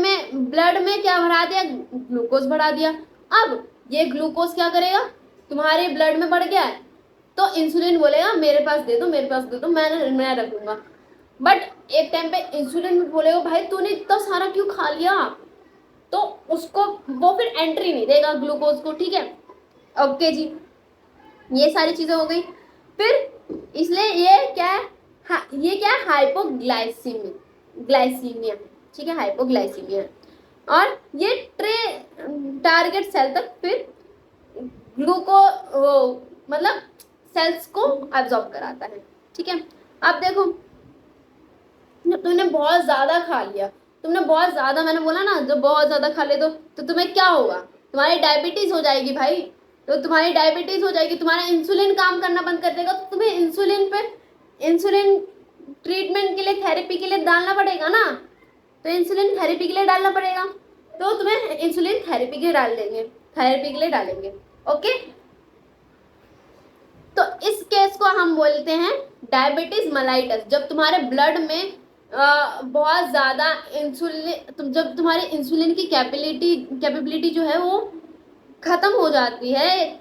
में क्या बढ़ा दिया, ग्लूकोज बढ़ा दिया। अब ये ग्लूकोज क्या करेगा, तुम्हारे ब्लड में बढ़ गया है, तो इंसुलिन बोलेगा मेरे पास दे दो, मैं रखूंगा। बट एक टाइम पे इंसुलिन भी बोलेगा भाई तूने इतना सारा क्यों खा लिया, तो उसको वो फिर एंट्री नहीं देगा ग्लूकोज को, ठीक है। ओके जी, ये सारी चीजें हो गई। फिर इसलिए ये क्या है, ये क्या है, ग्लाइसीमिया, ठीक है, हाइपोग्लाइसीमिया। और ये टारगेट सेल तक फिर मतलब सेल्स को एब्जॉर्ब कराता है, ठीक है। अब देखो, जब तुमने बहुत ज़्यादा खा लिया, मैंने बोला ना, जब बहुत ज़्यादा खा ले तो तुम्हें क्या होगा, तुम्हारी डायबिटीज़ हो जाएगी भाई। तो तुम्हारी डायबिटीज़ हो जाएगी, तुम्हारा इंसुलिन काम करना बंद कर देगा, तो तुम्हें इंसुलिन ट्रीटमेंट के लिए, थेरेपी के लिए डालना पड़ेगा ना, तो इंसुलिन थेरेपी के लिए डालना पड़ेगा, तो तुम्हें इंसुलिन थेरेपी के लिए डालेंगे। ओके, तो इस केस को हम बोलते हैं डायबिटीज मेलाइटस। जब तुम्हारे ब्लड में बहुत ज़्यादा जब तुम्हारे इंसुलिन की कैपेबिलिटी जो है वो ख़त्म हो जाती है,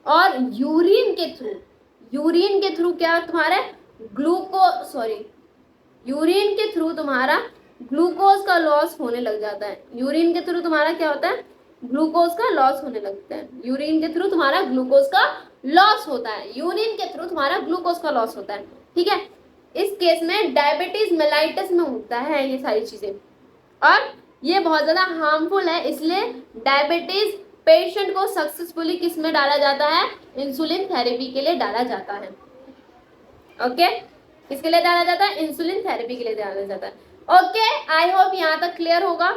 और यूरिन के थ्रू क्या तुम्हारा यूरिन के थ्रू तुम्हारा ग्लूकोज का लॉस होने लग जाता है। यूरिन के थ्रू तुम्हारा क्या होता है, ग्लूकोज का लॉस होने लगता है। यूरिन के थ्रू तुम्हारा ग्लूकोज का लॉस होता है, ठीक है। इस केस में डायबिटीज मेलाइटस में होता है ये सारी चीजें, और ये बहुत ज्यादा हार्मफुल है। इसलिए डायबिटीज पेशेंट को सक्सेसफुली किस में डाला जाता है, इंसुलिन थेरेपी के लिए डाला जाता है। ओके, किसके लिए डाला जाता है, इंसुलिन थेरेपी के लिए डाला जाता है। ओके, आई होप यहाँ तक क्लियर होगा।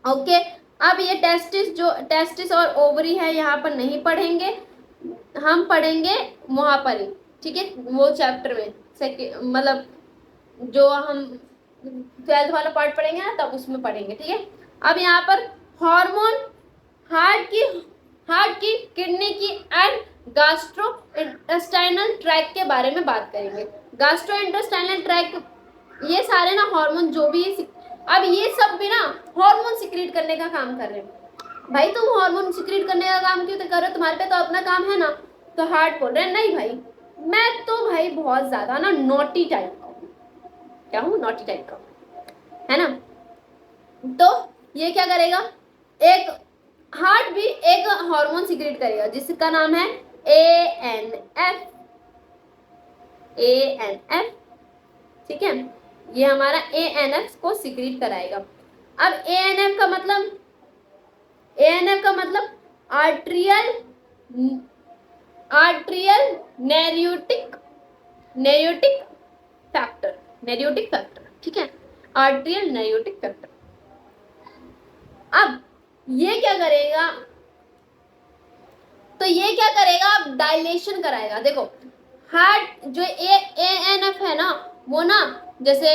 ओके, अब ये टेस्टिस और ओवरी है, यहाँ पर नहीं पढ़ेंगे, हम पढ़ेंगे वहाँ पर ही, ठीक है, वो चैप्टर में मतलब जो हम 12th वाला पार्ट पढ़ेंगे ना, तब उसमें पढ़ेंगे, ठीक है। अब यहाँ पर हार्मोन हार्ट की, किडनी की एंड गैस्ट्रो इंटेस्टाइनल ट्रैक के बारे में बात करेंगे। गैस्ट्रो इंटेस्टाइनल ट्रैक, ये सारे ना हार्मोन जो भी, अब ये सब भी ना हार्मोन सिक्रीट करने का काम कर रहे हैं। भाई तुम हार्मोन सिक्रीट करने का काम क्यों कर रहे हो, तुम्हारे पे तो अपना काम है ना। तो हार्ट बोल रहे हैं नहीं भाई, मैं तो भाई बहुत ज्यादा ना नॉटी टाइप का हूँ। क्या हूँ? नॉटी टाइप का, है ना। तो ये क्या करेगा, एक हार्ट भी एक हार्मोन सिक्रेट करेगा जिसका नाम है ANF। ANF, ठीक है, ये हमारा ANF को सिक्रेट कराएगा। अब ANF का मतलब, ANF का मतलब आर्ट्रियल नेरियोटिक फैक्टर, नेरियोटिक फैक्टर, ठीक है, आर्ट्रियल नेरियोटिक फैक्टर। अब ये क्या करेगा, तो ये क्या करेगा, अब डायलेशन कराएगा। देखो हार्ट जो ANF है ना, वो ना जैसे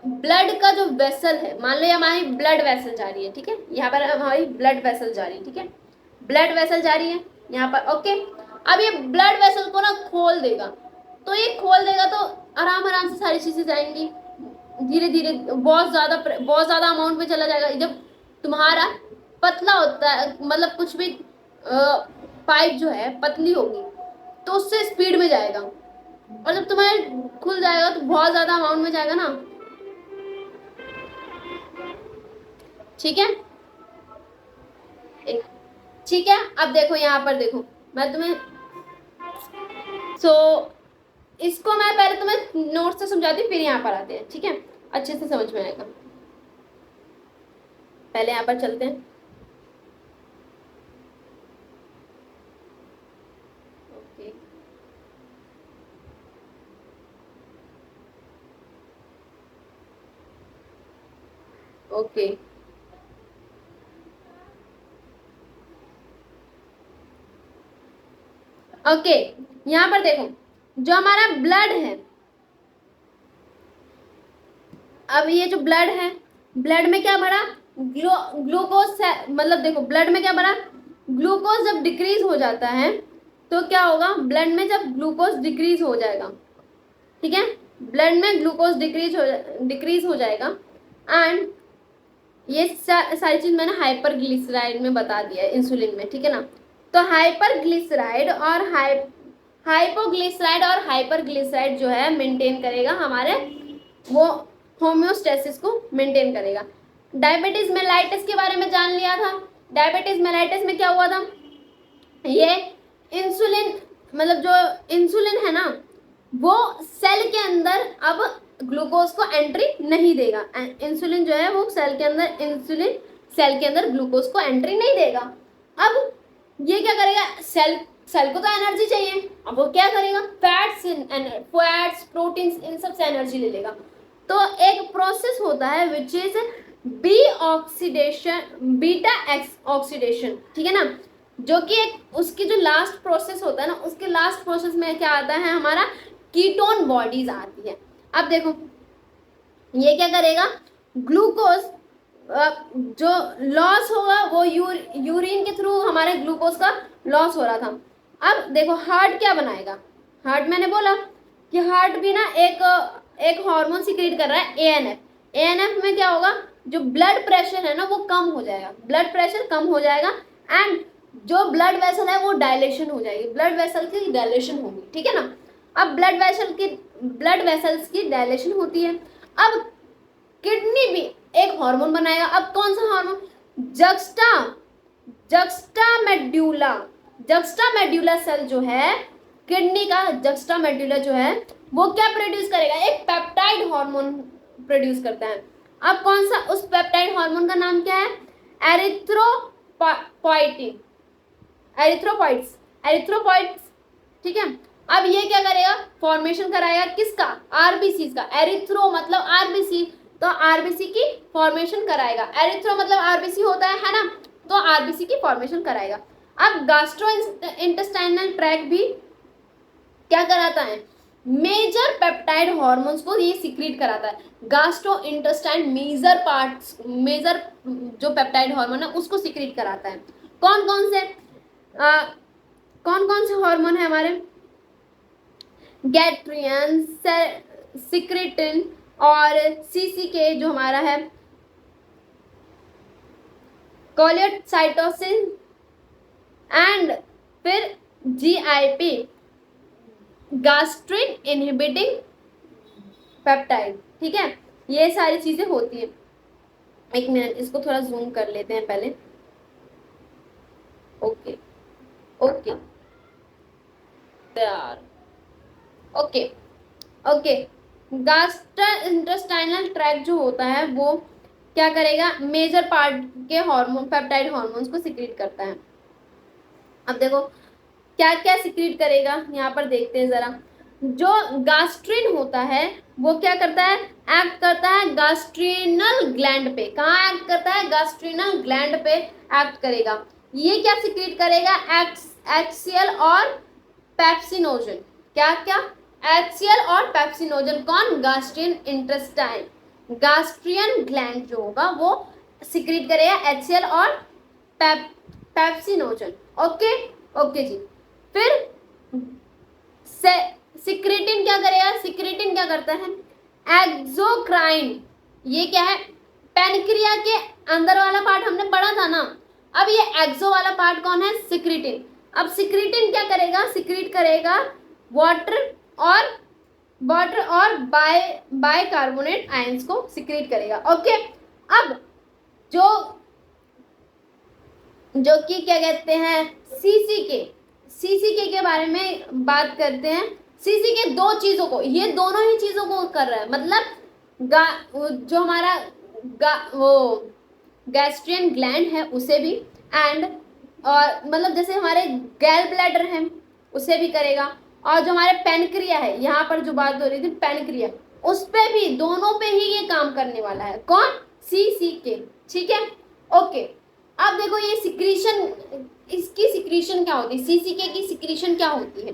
ब्लड का जो वेसल है, मान लो हमारी ब्लड वेसल जा रही है, ठीक है, यहाँ पर हमारी ब्लड वेसल जा रही है, ठीक है, ब्लड वेसल जा रही है यहाँ पर, ओके। अब ये ब्लड वेसल को ना खोल देगा, तो ये खोल देगा तो आराम आराम से सारी चीजें जाएंगी, धीरे धीरे बहुत ज्यादा अमाउंट में चला जाएगा। जब तुम्हारा पतला होता है, मतलब कुछ भी पाइप जो है पतली होगी तो उससे स्पीड में जाएगा, और जब तुम्हारे खुल जाएगा तो बहुत ज्यादा अमाउंट में जाएगा ना, ठीक है। ठीक है, अब देखो यहाँ पर देखो, मैं तुम्हें इसको मैं पहले तुम्हें नोट से समझाती हूँ, फिर यहाँ पर आते हैं, ठीक है, अच्छे से समझ में आएगा। पहले यहाँ पर चलते हैं। ओके, ओके, यहाँ पर देखो जो हमारा ब्लड है, अब ये जो ब्लड है, ब्लड में क्या बढ़ा, ग्लूकोज, मतलब देखो ब्लड में क्या बढ़ा, ग्लूकोज जब डिक्रीज हो जाता है तो क्या होगा, ब्लड में जब ग्लूकोज डिक्रीज हो जाएगा, ठीक है, ब्लड में ग्लूकोज डिक्रीज हो जाएगा। एंड ये सारी चीज मैंने हाइपरग्लिसराइड में बता दिया है, इंसुलिन में, ठीक है ना। तो हाइपरग्लिसराइड और हाइपोग्लिसराइड जो है मेंटेन करेगा हमारे, वो होम्योस्टेसिस को मेंटेन करेगा। डायबिटीज मेलाइटिस के बारे में जान लिया था। डायबिटीज मेलाइटिस में क्या हुआ था, ये इंसुलिन, मतलब जो इंसुलिन है ना, वो सेल के अंदर अब ग्लूकोज को एंट्री नहीं देगा। इंसुलिन जो है वो सेल के अंदर ग्लूकोज को एंट्री नहीं देगा। अब ये क्या करेगा, सेल को तो एनर्जी चाहिए, अब वो क्या करेगा, फैट्स प्रोटीन्स इन सब से एनर्जी ले लेगा। तो एक प्रोसेस होता है which is beta x oxidation, ठीक है ना, जो कि एक उसकी जो लास्ट प्रोसेस होता है ना, उसके लास्ट प्रोसेस में क्या आता है, हमारा कीटोन बॉडीज आती है। अब देखो ये क्या करेगा, ग्लूकोज जो लॉस होगा वो यूरिन के थ्रू हमारे ग्लूकोज का लॉस हो रहा था। अब देखो हार्ट क्या बनाएगा, हार्ट मैंने बोला कि हार्ट भी ना एक हार्मोन सिक्रीट कर रहा है ANF। ANF में क्या होगा, जो ब्लड प्रेशर है ना वो कम हो जाएगा, ब्लड प्रेशर कम हो जाएगा, एंड जो ब्लड वेसल है वो डायलेशन हो जाएगी, ब्लड वेसल की डायलेशन होगी, ठीक है ना। अब ब्लड वेसल्स की डायलेशन होती है। अब किडनी भी एक हार्मोन बनाएगा। अब कौन सा हार्मोन, जक्स्टा मेड्यूला सेल जो है किडनी का, जक्स्टा मेड्यूला जो है वो क्या प्रोड्यूस करेगा, एक पेप्टाइड हार्मोन प्रोड्यूस करता है। अब कौन सा, उस पेप्टाइड हार्मोन का नाम क्या है, एरिथ्रोपॉइट्स, ठीक है। अब ये क्या करेगा, फॉर्मेशन कराएगा किसका, आरबीसी का। एरिथ्रो मतलब आरबीसी, तो आरबीसी की फॉर्मेशन कराएगा। एरिथ्रो मतलब आरबीसी होता है ना, तो आरबीसी की फॉर्मेशन कराएगा। अब गैस्ट्रो इंटेस्टाइनल ट्रैक भी क्या कराता है, मेजर पेप्टाइड हार्मोन्स को ये सिक्रीट कराता है। गैस्ट्रो इंटेस्टाइन मेजर जो पेप्टाइड हार्मोन है उसको सिक्रीट कराता है। कौन कौन से, कौन कौन से हार्मोन है हमारे, गैट्रियन, सिक्रेटिन और सीसीके जो हमारा है, कोलेसाइटोसिन एंड फिर जीआईपी, गैस्ट्रिन इनहिबिटिंग पेप्टाइड। ठीक है, ये सारी चीजें होती है। एक मिनट, इसको थोड़ा जूम कर लेते हैं पहले। ओके ओके यार, ओके ओके। गैस्ट्रोइंटेस्टाइनल ट्रैक्ट जो होता है वो क्या करेगा, मेजर पार्ट के हार्मोन, पेप्टाइड हार्मोन्स को सिक्रीट करता है। अब देखो क्या क्या सिक्रीट करेगा, यहाँ पर देखते हैं जरा। जो गैस्ट्रिन होता है वो क्या करता है, एक्ट करता है गैस्ट्रिनल ग्लैंड पे। कहाँ एक्ट करता है, गैस्ट्रिनल ग्लैंड पे एक्ट करेगा। ये क्या सिक्रीट करेगा, एक्सियल और पेप्सिनोजन। क्या क्या, एक्सियल और पेप्सिनोजन। कौन, गैस्ट्रिन इंटेस्टाइन, गैस्ट्रियन ग्लैंड जो होगा वो सिक्रीट करेगा एक्सियल और पेप्सिनोजन। ओके ओके जी। फिर सिक्रेटिन क्या करेगा, सिक्रेटिन क्या करता है, एक्सोक्राइन। ये क्या है, पेनक्रिया के अंदर वाला पार्ट हमने पढ़ा था ना। अब ये एक्सो वाला पार्ट कौन है, सिक्रेटिन। अब सिक्रेटिन क्या करेगा, सिक्रीट करेगा वाटर और बाइकार्बोनेट आयंस को सिक्रीट करेगा। ओके, अब जो कि क्या कहते हैं, सीसीके के बारे में बात करते हैं। सीसीके दो चीजों को, ये दोनों ही चीजों को कर रहा है। मतलब जो हमारा वो गैस्ट्रियन ग्लैंड है उसे भी, एंड और मतलब जैसे हमारे गैल ब्लैडर है उसे भी करेगा, और जो हमारे पेनक्रिया है, यहाँ पर जो बात हो रही थी पेनक्रिया, उस पे भी, दोनों पे ही ये काम करने वाला है। कौन, सीसीके। ठीक है, ओके। अब देखो ये सिक्रीशन, इसकी सिक्रीशन क्या होती है, सीसीके की सिक्रीशन क्या होती है,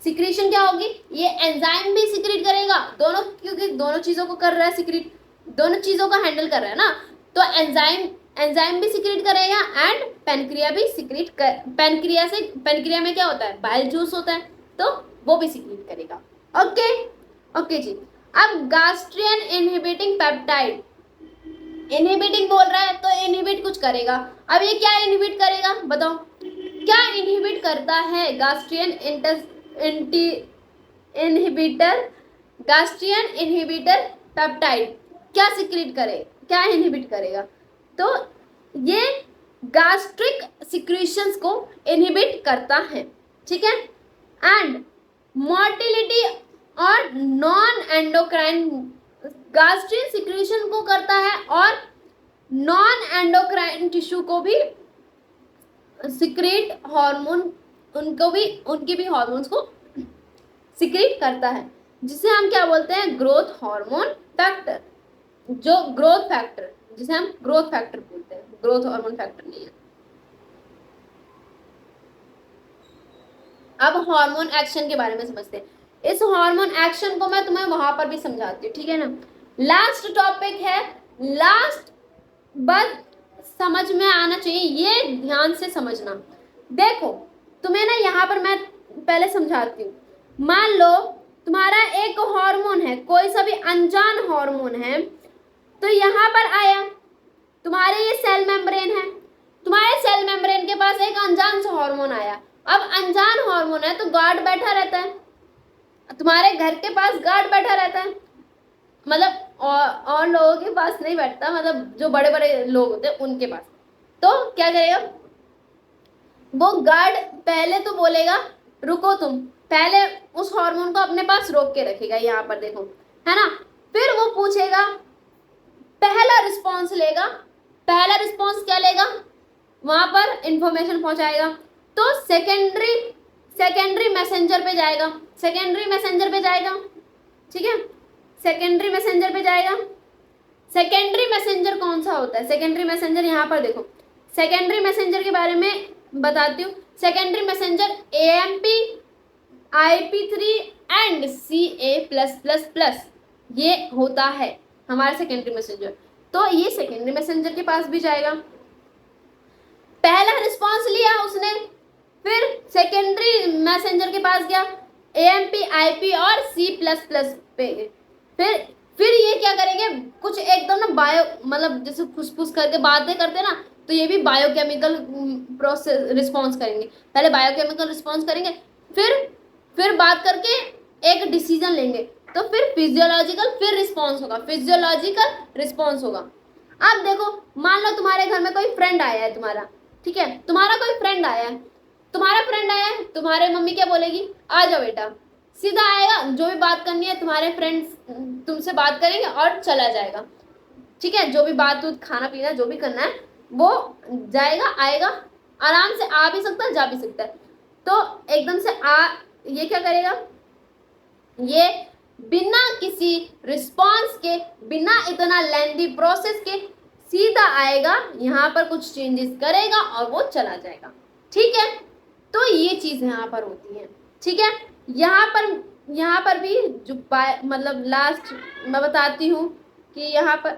सिक्रीशन क्या होगी, ये एंजाइम भी सिक्रीट करेगा दोनों, क्योंकि दोनों चीजों को कर रहा है सिक्रीट, दोनों चीजों का हैंडल कर रहा है ना। तो एंजाइम भी सिक्रीट करेगा एंड पेनक्रिया भी सिक्रीट कर, पेनक्रिया में क्या होता है, बाइल जूस होता है, तो वो भी सिक्रीट करेगा। ओके ओके जी। अब गैस्ट्रियन इनहिबिटिंग पेप्टाइड, इनहिबिटिंग बोल रहा है तो इनहिबिट कुछ करेगा। अब ये क्या इनहिबिट करेगा बताओ, क्या इनहिबिट करता है, गैस्ट्रियन इनहिबिटर, गैस्ट्रियन इनहिबिटर पेप्टाइड क्या सिक्रीट करे, क्या इनहिबिट करेगा, तो ये गैस्ट्रिक सिक्रीशंस को इनहिबिट करता है। ठीक है, एंड मोटिलिटी और नॉन एंडोक्राइन, गैस्ट्रिन सिक्रीशन को करता है और नॉन एंडोक्राइन टिश्यू को भी सिक्रेट हार्मोन, उनके भी हार्मोन्स को सिक्रेट करता है, जिसे हम क्या बोलते हैं, ग्रोथ हार्मोन फैक्टर। जो ग्रोथ फैक्टर, जिसे हम ग्रोथ फैक्टर बोलते हैं, ग्रोथ हार्मोन फैक्टर नहीं है। अब हार्मोन एक्शन के बारे में समझते हैं। इस हार्मोन एक्शन को मैं तुम्हें वहां पर भी समझाती हूँ, ठीक है ना। लास्ट टॉपिक है, लास्ट बस समझ में आना चाहिए, ये ध्यान से समझना। देखो तुम्हें ना यहाँ पर मैं पहले समझाती हूँ। मान लो तुम्हारा एक हार्मोन है, कोई सा भी अनजान हार्मोन है, तो यहाँ पर आया, तुम्हारे ये सेल मेम्ब्रेन है, तुम्हारे सेल मेम्ब्रेन के पास एक अनजान सा हार्मोन आया। अब अनजान हार्मोन है तो गार्ड बैठा रहता है, तुम्हारे घर के पास गार्ड बैठा रहता है, मतलब और लोगों के पास नहीं बैठता, मतलब जो बड़े बड़े लोग होते हैं उनके पास। तो क्या करेगा वो गार्ड, पहले तो बोलेगा रुको तुम, पहले उस हार्मोन को अपने पास रोक के रखेगा, यहाँ पर देखो है ना। फिर वो पूछेगा, पहला रिस्पॉन्स लेगा, पहला रिस्पॉन्स क्या लेगा, वहां पर इंफॉर्मेशन पहुंचाएगा। तो सेकेंडरी मैसेंजर पे जाएगा, सेकेंडरी मैसेंजर पे जाएगा, ठीक है, सेकेंडरी मैसेंजर पे जाएगा। सेकेंडरी मैसेंजर कौन सा होता है, सेकेंडरी मैसेंजर यहाँ पर देखो, सेकेंडरी मैसेंजर के बारे में बताती हूँ। Secondary messenger AMP, IP3 and CA+++, ये होता है हमारा सेकेंडरी मैसेंजर। तो ये सेकेंडरी मैसेंजर के पास भी जाएगा, पहला रिस्पॉन्स लिया उसने, फिर सेकेंडरी मैसेंजर के पास गया, AMP IP और C++ पे। फिर ये क्या करेंगे, कुछ एकदम ना बायो मतलब जैसे फुसफुस करके बातें करते ना, तो ये भी बायोकेमिकल प्रोसेस रिस्पॉन्स करेंगे। पहले बायोकेमिकल रिस्पॉन्स करेंगे, फिर बात करके एक डिसीजन लेंगे, तो फिर फिजियोलॉजिकल फिर रिस्पॉन्स होगा, फिजियोलॉजिकल रिस्पॉन्स होगा। अब देखो, मान लो तुम्हारे घर में कोई फ्रेंड आया है तुम्हारा, ठीक है, तुम्हारा कोई फ्रेंड आया है, तुम्हारे मम्मी क्या बोलेगी, आ जाओ बेटा, सीधा आएगा, जो भी बात करनी है तुम्हारे फ्रेंड्स तुमसे बात करेंगे और चला जाएगा, ठीक है। जो भी बात खाना पीना जो भी करना है वो जाएगा आएगा, आराम से आ भी सकता है जा भी सकता है। तो एकदम से ये क्या करेगा, ये बिना किसी रिस्पॉन्स के, बिना इतना लेंथी प्रोसेस के सीधा आएगा, यहाँ पर कुछ चेंजेस करेगा और वो चला जाएगा, ठीक है। तो ये चीज यहाँ पर होती है, ठीक है। यहाँ पर भी जो मतलब लास्ट मैं बताती हूँ कि यहाँ पर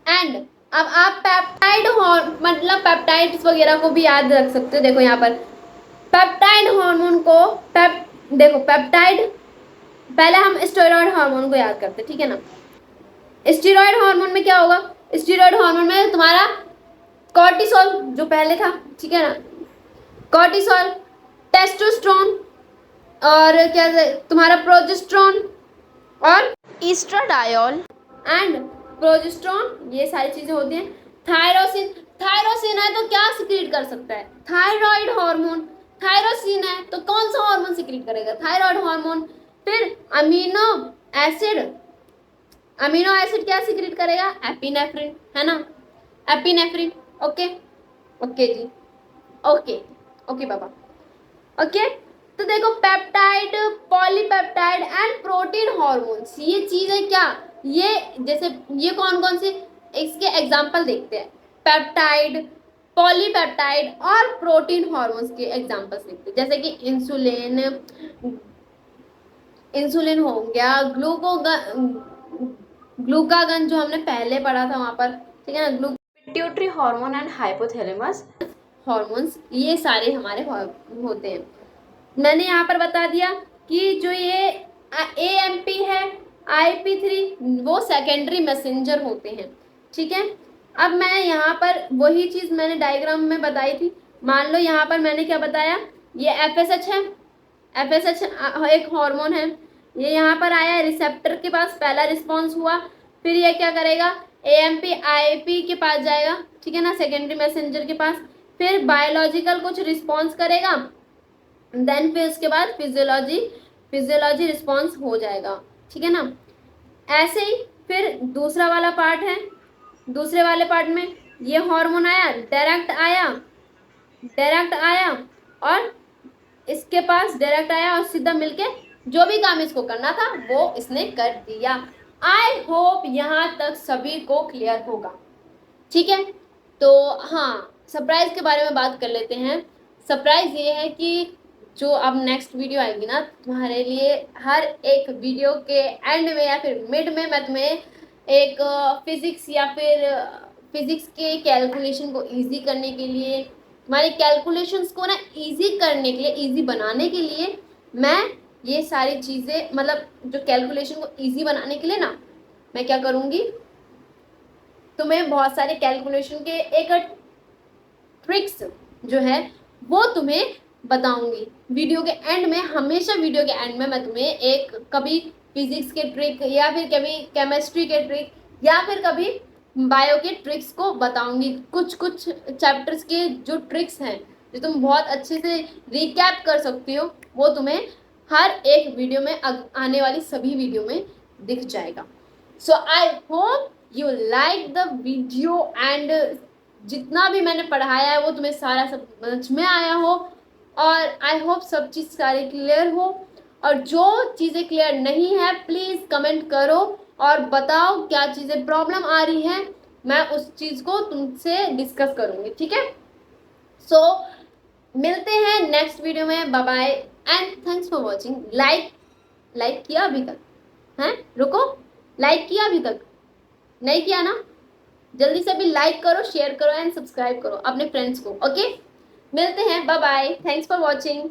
एंड अब आप पेप्टाइड मतलब पेप्टाइड्स वगैरह को भी याद रख सकते हो। देखो यहाँ पर पेप्टाइड हार्मोन को देखो पेप्टाइड, पहले हम स्टेरॉयड हार्मोन को याद करते, ठीक है ना। स्टेरॉयड हार्मोन में क्या होगा, स्टेरॉयड हार्मोन में तुम्हारा कॉर्टिसोल जो पहले था, ठीक है ना, कॉर्टिसोल, टेस्टोस्टेरोन और क्या तुम्हारा प्रोजेस्टेरोन और ईस्ट्राडायोल एंड प्रोजेस्टेरोन, ये सारी चीजें होती हैं। थायरोसिन है तो क्या सिक्रीट कर सकता है, थायराइड हार्मोन। थायरोसिन है तो कौन सा हार्मोन सिक्रीट करेगा, थायराइड हार्मोन। फिर अमीनो एसिड क्या सिक्रीट करेगा, एपिनेफ्रिन, है ना, एपिनेफ्रिन। ओके जी, ओके बाबा, ओके। तो देखो peptide, polypeptide and protein hormones, ये चीज है क्या, ये जैसे ये कौन कौन से, इसके एग्जांपल देखते हैं। पेप्टाइड, पॉलीपेप्टाइड और प्रोटीन हार्मोन्स के एग्जांपल्स देखते हैं, जैसे कि इंसुलिन हो गया, ग्लूकागन जो हमने पहले पढ़ा था वहां पर, ठीक है ना, pituitary hormone and hypothalamus hormones, ये सारे हमारे होते हैं। मैंने यहाँ पर बता दिया कि जो ये AMP है, IP3 वो सेकेंडरी मैसेंजर होते हैं, ठीक है। अब मैं यहाँ पर वही चीज मैंने डायग्राम में बताई थी। मान लो यहाँ पर मैंने क्या बताया, ये FSH है, FSH एक हार्मोन है, ये यहाँ पर आया रिसेप्टर के पास, पहला रिस्पॉन्स हुआ, फिर ये क्या करेगा, AMP IP के पास जाएगा, ठीक है ना, सेकेंडरी मैसेंजर के पास, फिर बायोलॉजिकल कुछ रिस्पॉन्स करेगा, देन फिर उसके बाद फिजियोलॉजी रिस्पॉन्स हो जाएगा, ठीक है ना। ऐसे ही फिर दूसरा वाला पार्ट है, दूसरे वाले पार्ट में ये हार्मोन आया, डायरेक्ट आया और इसके पास डायरेक्ट आया और सीधा मिलके जो भी काम इसको करना था वो इसने कर दिया। आई होप यहाँ तक सभी को क्लियर होगा, ठीक है। तो हाँ, सरप्राइज के बारे में बात कर लेते हैं। सरप्राइज ये है कि जो अब नेक्स्ट वीडियो आएगी ना, तुम्हारे लिए हर एक वीडियो के एंड में या फिर मिड में मैं तुम्हें एक फिजिक्स या फिर फिजिक्स के कैलकुलेशन को इजी करने के लिए, तुम्हारे कैलकुलेशंस को ना इजी करने के लिए, इजी बनाने के लिए मैं ये सारी चीज़ें, मतलब जो कैलकुलेशन को इजी बनाने के लिए ना मैं क्या करूँगी, तुम्हें बहुत सारे कैलकुलेशन के एक ट्रिक्स जो है वो तुम्हें बताऊंगी वीडियो के एंड में। हमेशा वीडियो के एंड में मैं तुम्हें एक कभी फिजिक्स के ट्रिक या फिर कभी केमिस्ट्री के ट्रिक या फिर कभी बायो के ट्रिक्स को बताऊंगी। कुछ चैप्टर्स के जो ट्रिक्स हैं जो तुम बहुत अच्छे से रिकैप कर सकती हो वो तुम्हें हर एक वीडियो में, आने वाली सभी वीडियो में दिख जाएगा। So I hope you like the video and जितना भी मैंने पढ़ाया है वो तुम्हें सारा सब समझ में आया हो और आई होप सब चीज़ सारी क्लियर हो। और जो चीज़ें क्लियर नहीं है प्लीज़ कमेंट करो और बताओ क्या चीज़ें प्रॉब्लम आ रही है, मैं उस चीज़ को तुमसे डिस्कस करूँगी, ठीक है। सो मिलते हैं नेक्स्ट वीडियो में, bye bye and thanks for watching. Like किया अभी तक हैं, रुको, लाइक किया अभी तक नहीं किया ना, जल्दी से अभी लाइक करो, शेयर करो एंड सब्सक्राइब करो अपने फ्रेंड्स को, ओके। मिलते हैं, bye bye, thanks for watching.